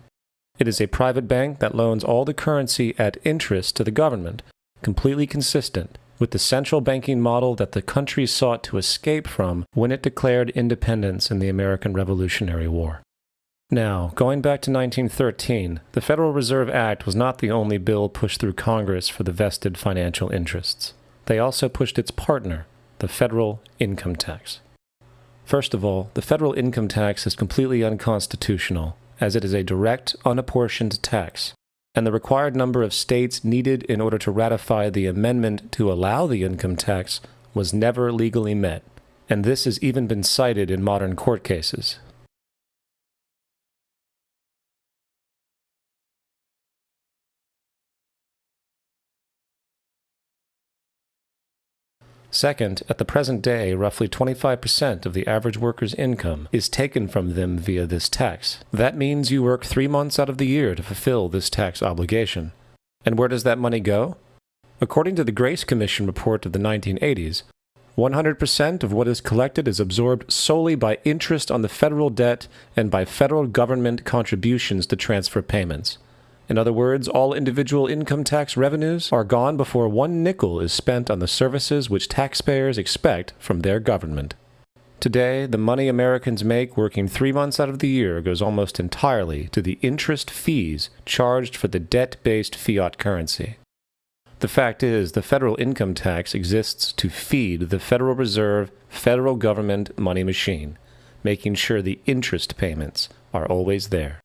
It is a private bank that loans all the currency at interest to the government, completely consistent with the central banking model that the country sought to escape from when it declared independence in the American Revolutionary War. Now, going back to 1913, the Federal Reserve Act was not the only bill pushed through Congress for the vested financial interests. They also pushed its partner, the federal income tax. First of all, the federal income tax is completely unconstitutional, as it is a direct, unapportioned tax, and the required number of states needed in order to ratify the amendment to allow the income tax was never legally met, and this has even been cited in modern court cases. Second, at the present day, roughly 25% of the average worker's income is taken from them via this tax. That means you work 3 months out of the year to fulfill this tax obligation. And where does that money go? According to the Grace Commission report of the 1980s, 100% of what is collected is absorbed solely by interest on the federal debt and by federal government contributions to transfer payments. In other words, all individual income tax revenues are gone before 1 nickel is spent on the services which taxpayers expect from their government. Today, the money Americans make working 3 months out of the year goes almost entirely to the interest fees charged for the debt-based fiat currency. The fact is, the federal income tax exists to feed the Federal Reserve federal government money machine, making sure the interest payments are always there.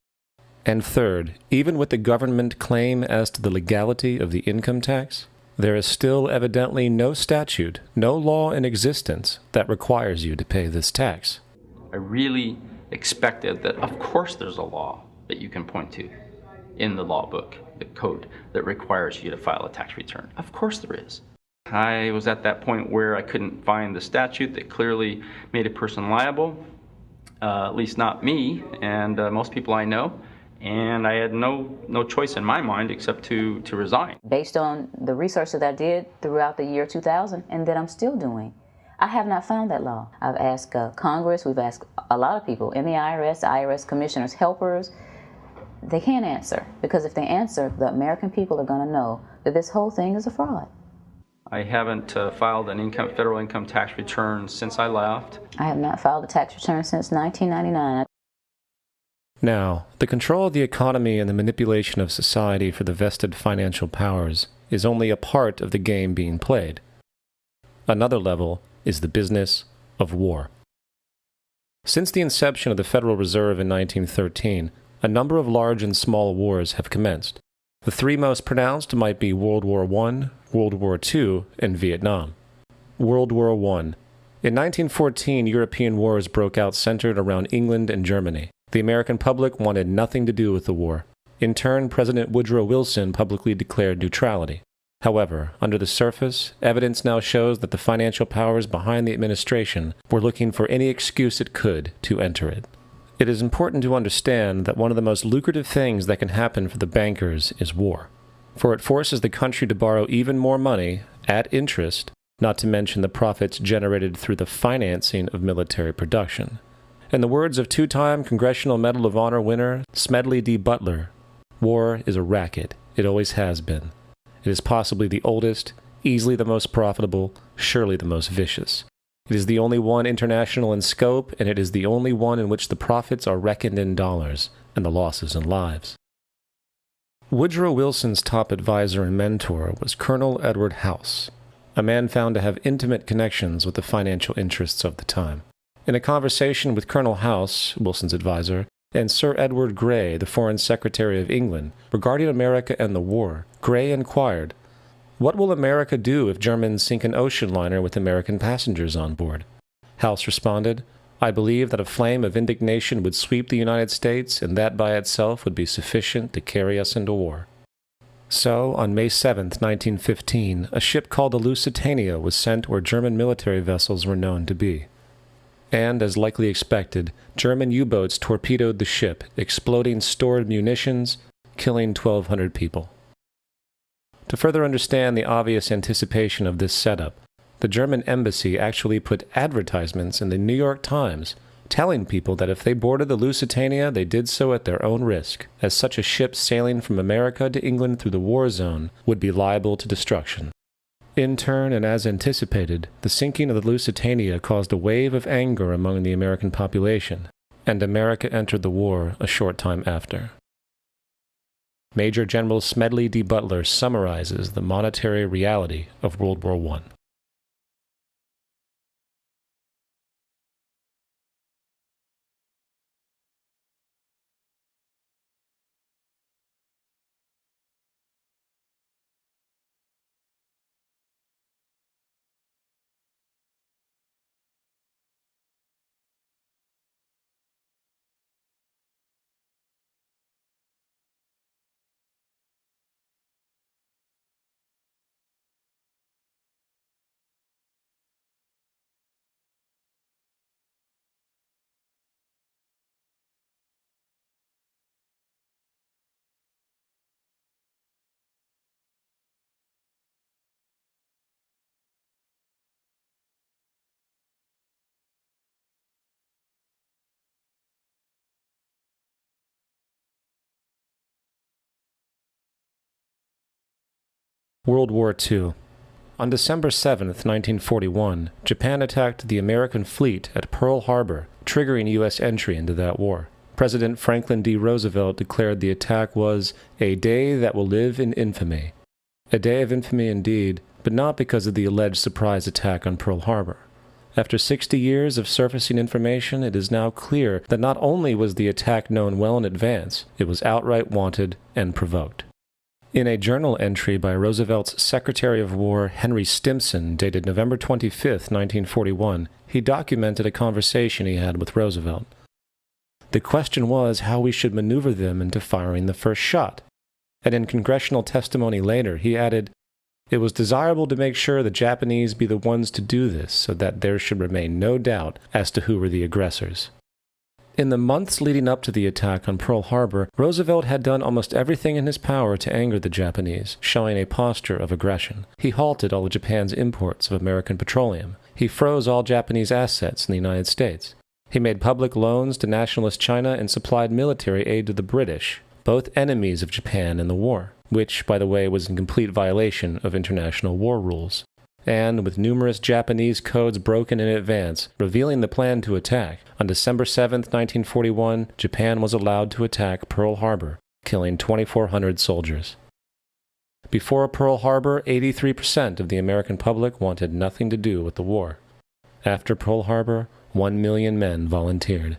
And third, even with the government claim as to the legality of the income tax, there is still evidently no statute, no law in existence that requires you to pay this tax. I really expected that, of course, there's a law that you can point to in the law book, the code, that requires you to file a tax return. Of course there is. I was at that point where I couldn't find the statute that clearly made a person liable, at least not me and most people I know. And I had no choice in my mind except to resign. Based on the research that I did throughout the year 2000 and that I'm still doing, I have not found that law. I've asked Congress, we've asked a lot of people in the IRS commissioners, helpers. They can't answer, because if they answer, the American people are going to know that this whole thing is a fraud. I haven't filed an federal income tax return since I left. I have not filed a tax return since 1999. Now, the control of the economy and the manipulation of society for the vested financial powers is only a part of the game being played. Another level is the business of war. Since the inception of the Federal Reserve in 1913, a number of large and small wars have commenced. The 3 most pronounced might be World War I, World War II, and Vietnam. World War I. In 1914, European wars broke out centered around England and Germany. The American public wanted nothing to do with the war. In turn, President Woodrow Wilson publicly declared neutrality. However, under the surface, evidence now shows that the financial powers behind the administration were looking for any excuse it could to enter it. It is important to understand that one of the most lucrative things that can happen for the bankers is war, for it forces the country to borrow even more money, at interest, not to mention the profits generated through the financing of military production. In the words of 2-time Congressional Medal of Honor winner Smedley D. Butler, war is a racket. It always has been. It is possibly the oldest, easily the most profitable, surely the most vicious. It is the only one international in scope, and it is the only one in which the profits are reckoned in dollars and the losses in lives. Woodrow Wilson's top advisor and mentor was Colonel Edward House, a man found to have intimate connections with the financial interests of the time. In a conversation with Colonel House, Wilson's advisor, and Sir Edward Grey, the Foreign Secretary of England, regarding America and the war, Grey inquired, "What will America do if Germans sink an ocean liner with American passengers on board?" House responded, "I believe that a flame of indignation would sweep the United States, and that by itself would be sufficient to carry us into war." So, on May 7, 1915, a ship called the Lusitania was sent where German military vessels were known to be. And, as likely expected, German U-boats torpedoed the ship, exploding stored munitions, killing 1,200 people. To further understand the obvious anticipation of this setup, The German embassy actually put advertisements in the New York Times telling people that if they boarded the Lusitania, they did so at their own risk, as such a ship sailing from America to England through the war zone would be liable to destruction. In turn, and as anticipated, the sinking of the Lusitania caused a wave of anger among the American population, and America entered the war a short time after. Major General Smedley D. Butler summarizes the monetary reality of World War I. World War II. On December 7, 1941, Japan attacked the American fleet at Pearl Harbor, triggering U.S. entry into that war. President Franklin D. Roosevelt declared the attack was a day that will live in infamy. A day of infamy indeed, but not because of the alleged surprise attack on Pearl Harbor. After 60 years of surfacing information, it is now clear that not only was the attack known well in advance, it was outright wanted and provoked. In a journal entry by Roosevelt's Secretary of War Henry Stimson, dated November 25, 1941, he documented a conversation he had with Roosevelt. The question was how we should maneuver them into firing the first shot. And in congressional testimony later, he added, "It was desirable to make sure the Japanese be the ones to do this so that there should remain no doubt as to who were the aggressors." In the months leading up to the attack on Pearl Harbor, Roosevelt had done almost everything in his power to anger the Japanese, showing a posture of aggression. He halted all of Japan's imports of American petroleum. He froze all Japanese assets in the United States. He made public loans to nationalist China and supplied military aid to the British, both enemies of Japan in the war, which, by the way, was in complete violation of international war rules. And, with numerous Japanese codes broken in advance, revealing the plan to attack, on December 7, 1941, Japan was allowed to attack Pearl Harbor, killing 2,400 soldiers. Before Pearl Harbor, 83% of the American public wanted nothing to do with the war. After Pearl Harbor, 1 million men volunteered.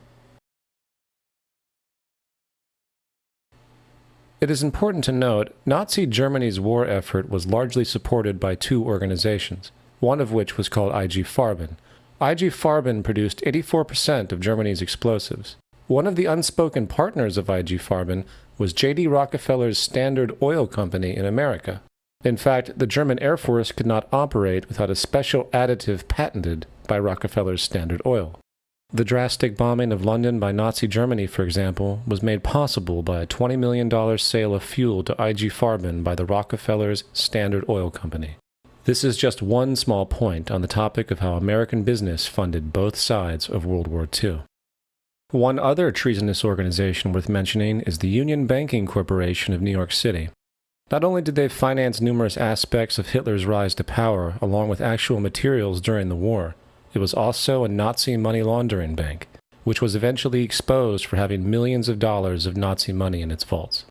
It is important to note, Nazi Germany's war effort was largely supported by two organizations, one of which was called IG Farben. IG Farben produced 84% of Germany's explosives. One of the unspoken partners of IG Farben was J.D. Rockefeller's Standard Oil Company in America. In fact, the German Air Force could not operate without a special additive patented by Rockefeller's Standard Oil. The drastic bombing of London by Nazi Germany, for example, was made possible by a $20 million sale of fuel to IG Farben by the Rockefellers' Standard Oil Company. This is just one small point on the topic of how American business funded both sides of World War II. One other treasonous organization worth mentioning is the Union Banking Corporation of New York City. Not only did they finance numerous aspects of Hitler's rise to power, along with actual materials during the war, it was also a Nazi money laundering bank, which was eventually exposed for having millions of dollars of Nazi money in its vaults.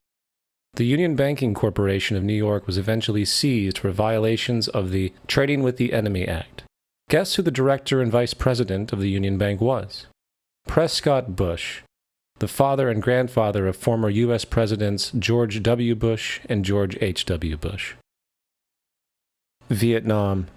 The Union Banking Corporation of New York was eventually seized for violations of the Trading with the Enemy Act. Guess who the director and vice president of the Union Bank was? Prescott Bush, the father and grandfather of former U.S. Presidents George W. Bush and George H.W. Bush. Vietnam.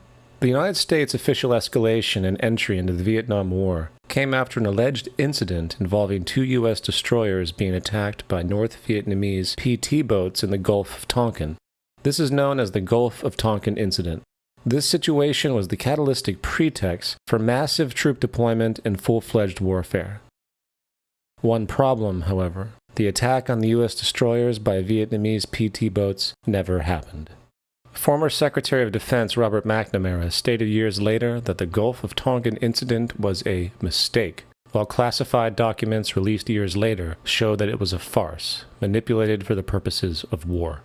The United States' official escalation and entry into the Vietnam War came after an alleged incident involving two U.S. destroyers being attacked by North Vietnamese PT boats in the Gulf of Tonkin. This is known as the Gulf of Tonkin Incident. This situation was the catalytic pretext for massive troop deployment and full-fledged warfare. One problem, however, the attack on the U.S. destroyers by Vietnamese PT boats never happened. Former Secretary of Defense Robert McNamara stated years later that the Gulf of Tonkin incident was a mistake, while classified documents released years later show that it was a farce, manipulated for the purposes of war.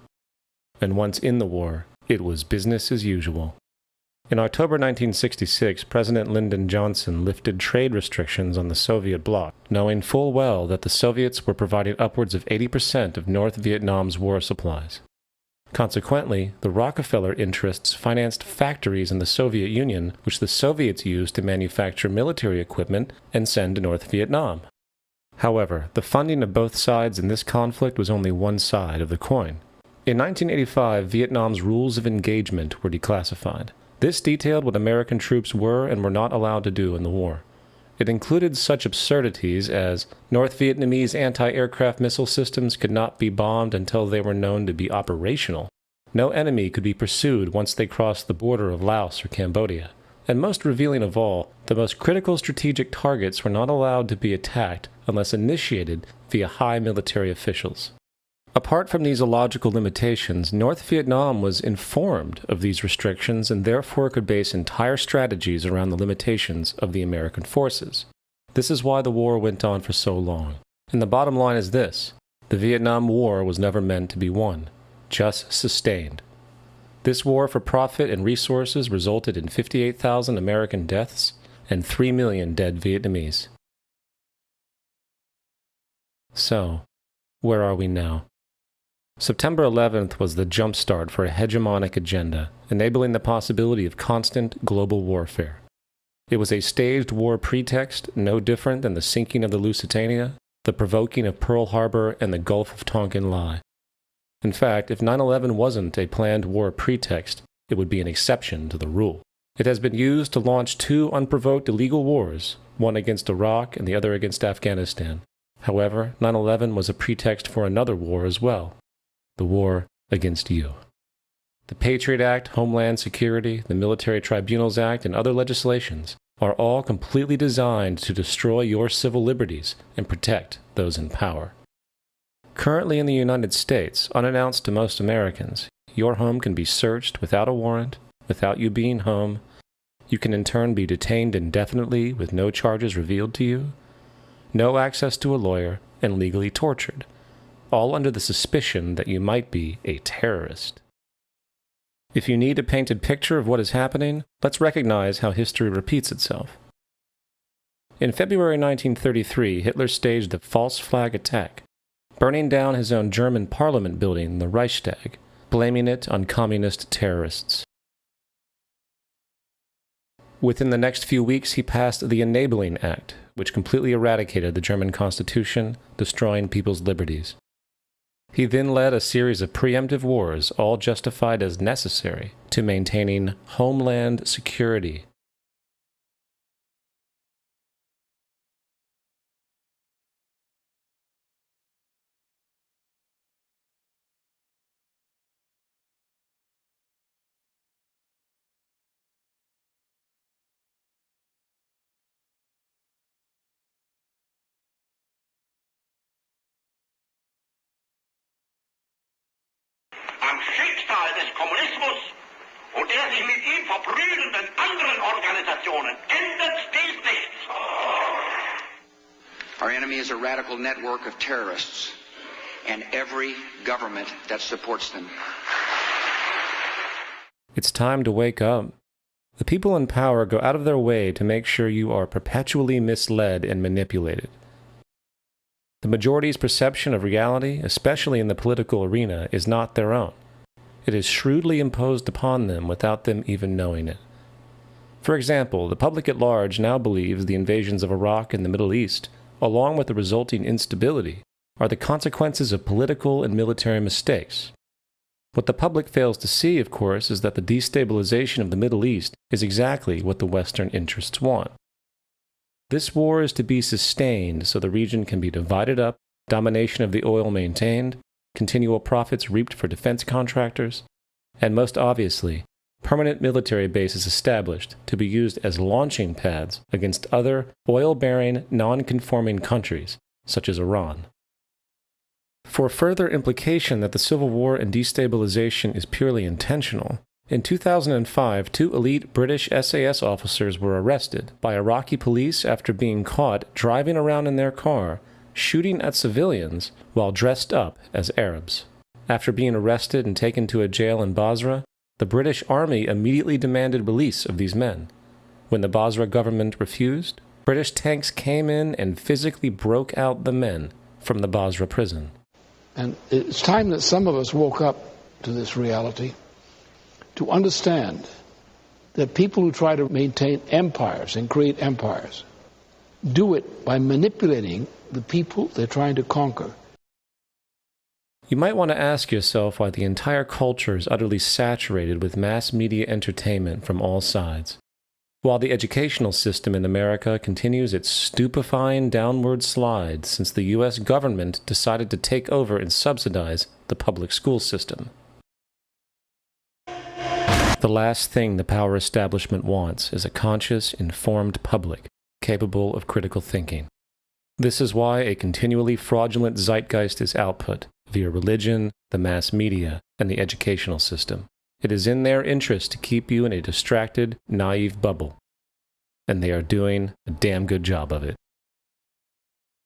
And once in the war, it was business as usual. In October 1966, President Lyndon Johnson lifted trade restrictions on the Soviet bloc, knowing full well that the Soviets were providing upwards of 80% of North Vietnam's war supplies. Consequently, the Rockefeller interests financed factories in the Soviet Union, which the Soviets used to manufacture military equipment and send to North Vietnam. However, the funding of both sides in this conflict was only one side of the coin. In 1985, Vietnam's rules of engagement were declassified. This detailed what American troops were and were not allowed to do in the war. It included such absurdities as North Vietnamese anti-aircraft missile systems could not be bombed until they were known to be operational. No enemy could be pursued once they crossed the border of Laos or Cambodia. And most revealing of all, the most critical strategic targets were not allowed to be attacked unless initiated via high military officials. Apart from these illogical limitations, North Vietnam was informed of these restrictions and therefore could base entire strategies around the limitations of the American forces. This is why the war went on for so long. And the bottom line is this: the Vietnam War was never meant to be won, just sustained. This war for profit and resources resulted in 58,000 American deaths and 3 million dead Vietnamese. So, where are we now? September 11th was the jumpstart for a hegemonic agenda, enabling the possibility of constant global warfare. It was a staged war pretext, no different than the sinking of the Lusitania, the provoking of Pearl Harbor, and the Gulf of Tonkin lie. In fact, if 9/11 wasn't a planned war pretext, it would be an exception to the rule. It has been used to launch 2 unprovoked illegal wars, one against Iraq and the other against Afghanistan. However, 9/11 was a pretext for another war as well. The war against you. The Patriot Act, Homeland Security, the Military Tribunals Act, and other legislations are all completely designed to destroy your civil liberties and protect those in power. Currently in the United States, unannounced to most Americans, your home can be searched without a warrant, without you being home. You can in turn be detained indefinitely with no charges revealed to you, no access to a lawyer, and legally tortured, all under the suspicion that you might be a terrorist. If you need a painted picture of what is happening, let's recognize how history repeats itself. In February 1933, Hitler staged the false flag attack, burning down his own German parliament building, the Reichstag, blaming it on communist terrorists. Within the next few weeks, he passed the Enabling Act, which completely eradicated the German Constitution, destroying people's liberties. He then led a series of preemptive wars, all justified as necessary to maintaining homeland security. Am Schicksal des Kommunismus und der sich mit ihm verbrüdernden anderen Organisationen ändert dies nichts. Our enemy is a radical network of terrorists and every government that supports them. It's time to wake up. The people in power go out of their way to make sure you are perpetually misled and manipulated. The majority's perception of reality, especially in the political arena, is not their own. It is shrewdly imposed upon them without them even knowing it. For example, the public at large now believes the invasions of Iraq and the Middle East, along with the resulting instability, are the consequences of political and military mistakes. What the public fails to see, of course, is that the destabilization of the Middle East is exactly what the Western interests want. This war is to be sustained so the region can be divided up, domination of the oil maintained, continual profits reaped for defense contractors, and most obviously, permanent military bases established to be used as launching pads against other oil-bearing, non-conforming countries, such as Iran. For further implication that the Civil War and destabilization is purely intentional, in 2005, 2 elite British SAS officers were arrested by Iraqi police after being caught driving around in their car, shooting at civilians while dressed up as Arabs. After being arrested and taken to a jail in Basra, the British Army immediately demanded release of these men. When the Basra government refused, British tanks came in and physically broke out the men from the Basra prison. And it's time that some of us woke up to this reality, to understand that people who try to maintain empires and create empires do it by manipulating the people they're trying to conquer. You might want to ask yourself why the entire culture is utterly saturated with mass media entertainment from all sides, while the educational system in America continues its stupefying downward slide since the U.S. government decided to take over and subsidize the public school system. The last thing the power establishment wants is a conscious, informed public capable of critical thinking. This is why a continually fraudulent zeitgeist is output via religion, the mass media, and the educational system. It is in their interest to keep you in a distracted, naive bubble. And they are doing a damn good job of it.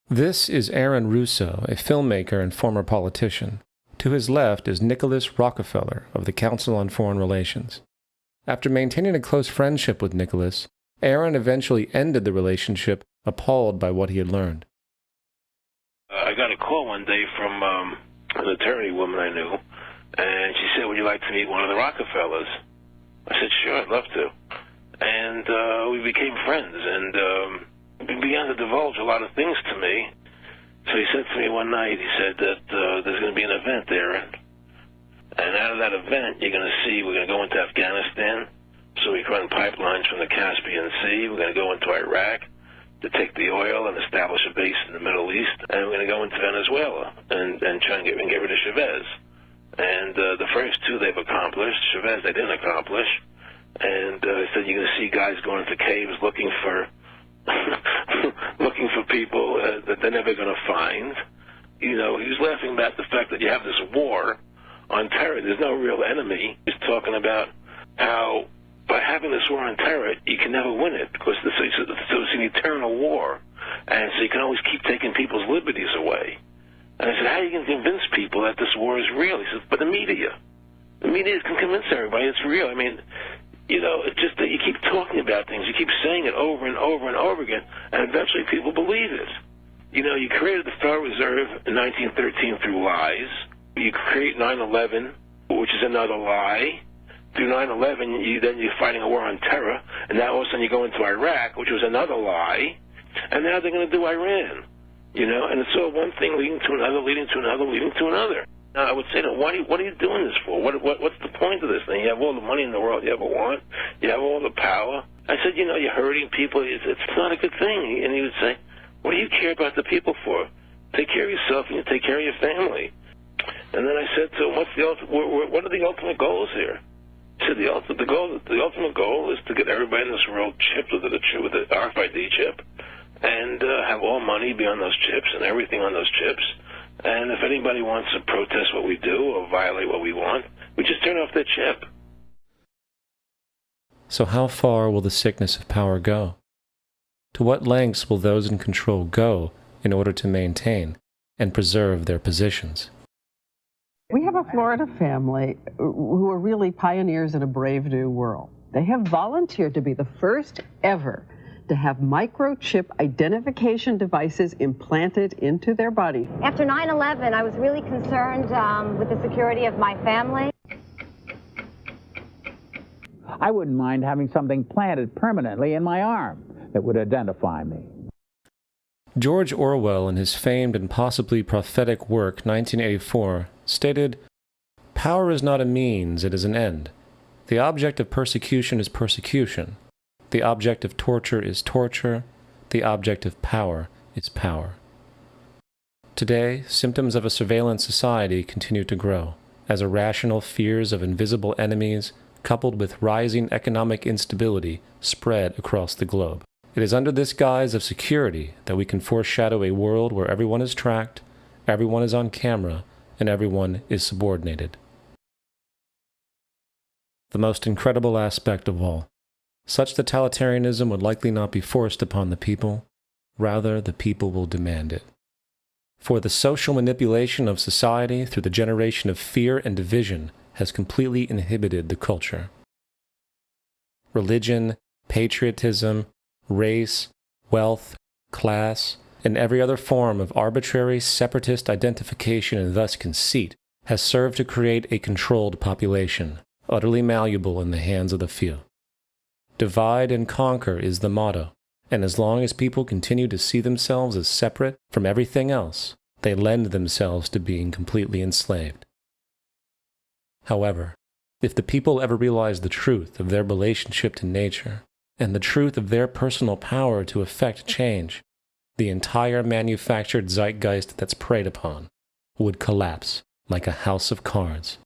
This is Aaron Russo, a filmmaker and former politician. To his left is Nicholas Rockefeller of the Council on Foreign Relations. After maintaining a close friendship with Nicholas, Aaron eventually ended the relationship, appalled by what he had learned. I got a call one day from an attorney woman I knew, and she said, "Would you like to meet one of the Rockefellers?" I said, "Sure, I'd love to." And we became friends, and he began to divulge a lot of things to me. So he said to me one night, he said that there's going to be an event there, and out of that event, you're going to see we're going to go into Afghanistan, so we can run pipelines from the Caspian Sea. We're going to go into Iraq to take the oil and establish a base in the Middle East, and we're going to go into Venezuela and try and get rid of Chavez. And the first two they've accomplished. Chavez they didn't accomplish. And he said you're going to see guys going into caves looking for people that they're never going to find. You know, he was laughing about the fact that you have this war on terror. There's no real enemy. He's talking about how by having this war on terror, you can never win it because it's an eternal war. And so you can always keep taking people's liberties away. And I said, how are you going to convince people that this war is real? He said, but the media can convince everybody it's real. I mean, you know, it's just that you keep talking about things. You keep saying it over and over and over again, and eventually people believe it. You know, you created the Federal Reserve in 1913 through lies. You create 9/11, which is another lie. Through 9/11, then you're fighting a war on terror, and now all of a sudden you go into Iraq, which was another lie, and now they're going to do Iran. You know, and it's all one thing leading to another, leading to another, leading to another. Now, I would say to them, what are you doing this for? What's the point of this thing? You have all the money in the world you ever want. You have all the power. I said, you know, you're hurting people. It's not a good thing. And he would say, what do you care about the people for? Take care of yourself and you take care of your family. And then I said to him, what are the ultimate goals here? He said, the ultimate goal is to get everybody in this world chipped with the RFID chip and have all money be on those chips and everything on those chips. And if anybody wants to protest what we do or violate what we want, we just turn off their chip. So how far will the sickness of power go? To what lengths will those in control go in order to maintain and preserve their positions? We have a Florida family who are really pioneers in a brave new world. They have volunteered to be the first ever to have microchip identification devices implanted into their body. After 9/11, I was really concerned with the security of my family. I wouldn't mind having something planted permanently in my arm that would identify me. George Orwell, in his famed and possibly prophetic work 1984, stated, "Power is not a means, it is an end. The object of persecution is persecution. The object of torture is torture. The object of power is power." Today, symptoms of a surveillance society continue to grow, as irrational fears of invisible enemies, coupled with rising economic instability, spread across the globe. It is under this guise of security that we can foreshadow a world where everyone is tracked, everyone is on camera, and everyone is subordinated. The most incredible aspect of all, such totalitarianism would likely not be forced upon the people, rather the people will demand it. For the social manipulation of society through the generation of fear and division has completely inhibited the culture. Religion, patriotism, race, wealth, class, and every other form of arbitrary separatist identification and thus conceit has served to create a controlled population, utterly malleable in the hands of the few. Divide and conquer is the motto, and as long as people continue to see themselves as separate from everything else, they lend themselves to being completely enslaved. However, if the people ever realize the truth of their relationship to nature, and the truth of their personal power to effect change, the entire manufactured zeitgeist that's preyed upon would collapse like a house of cards.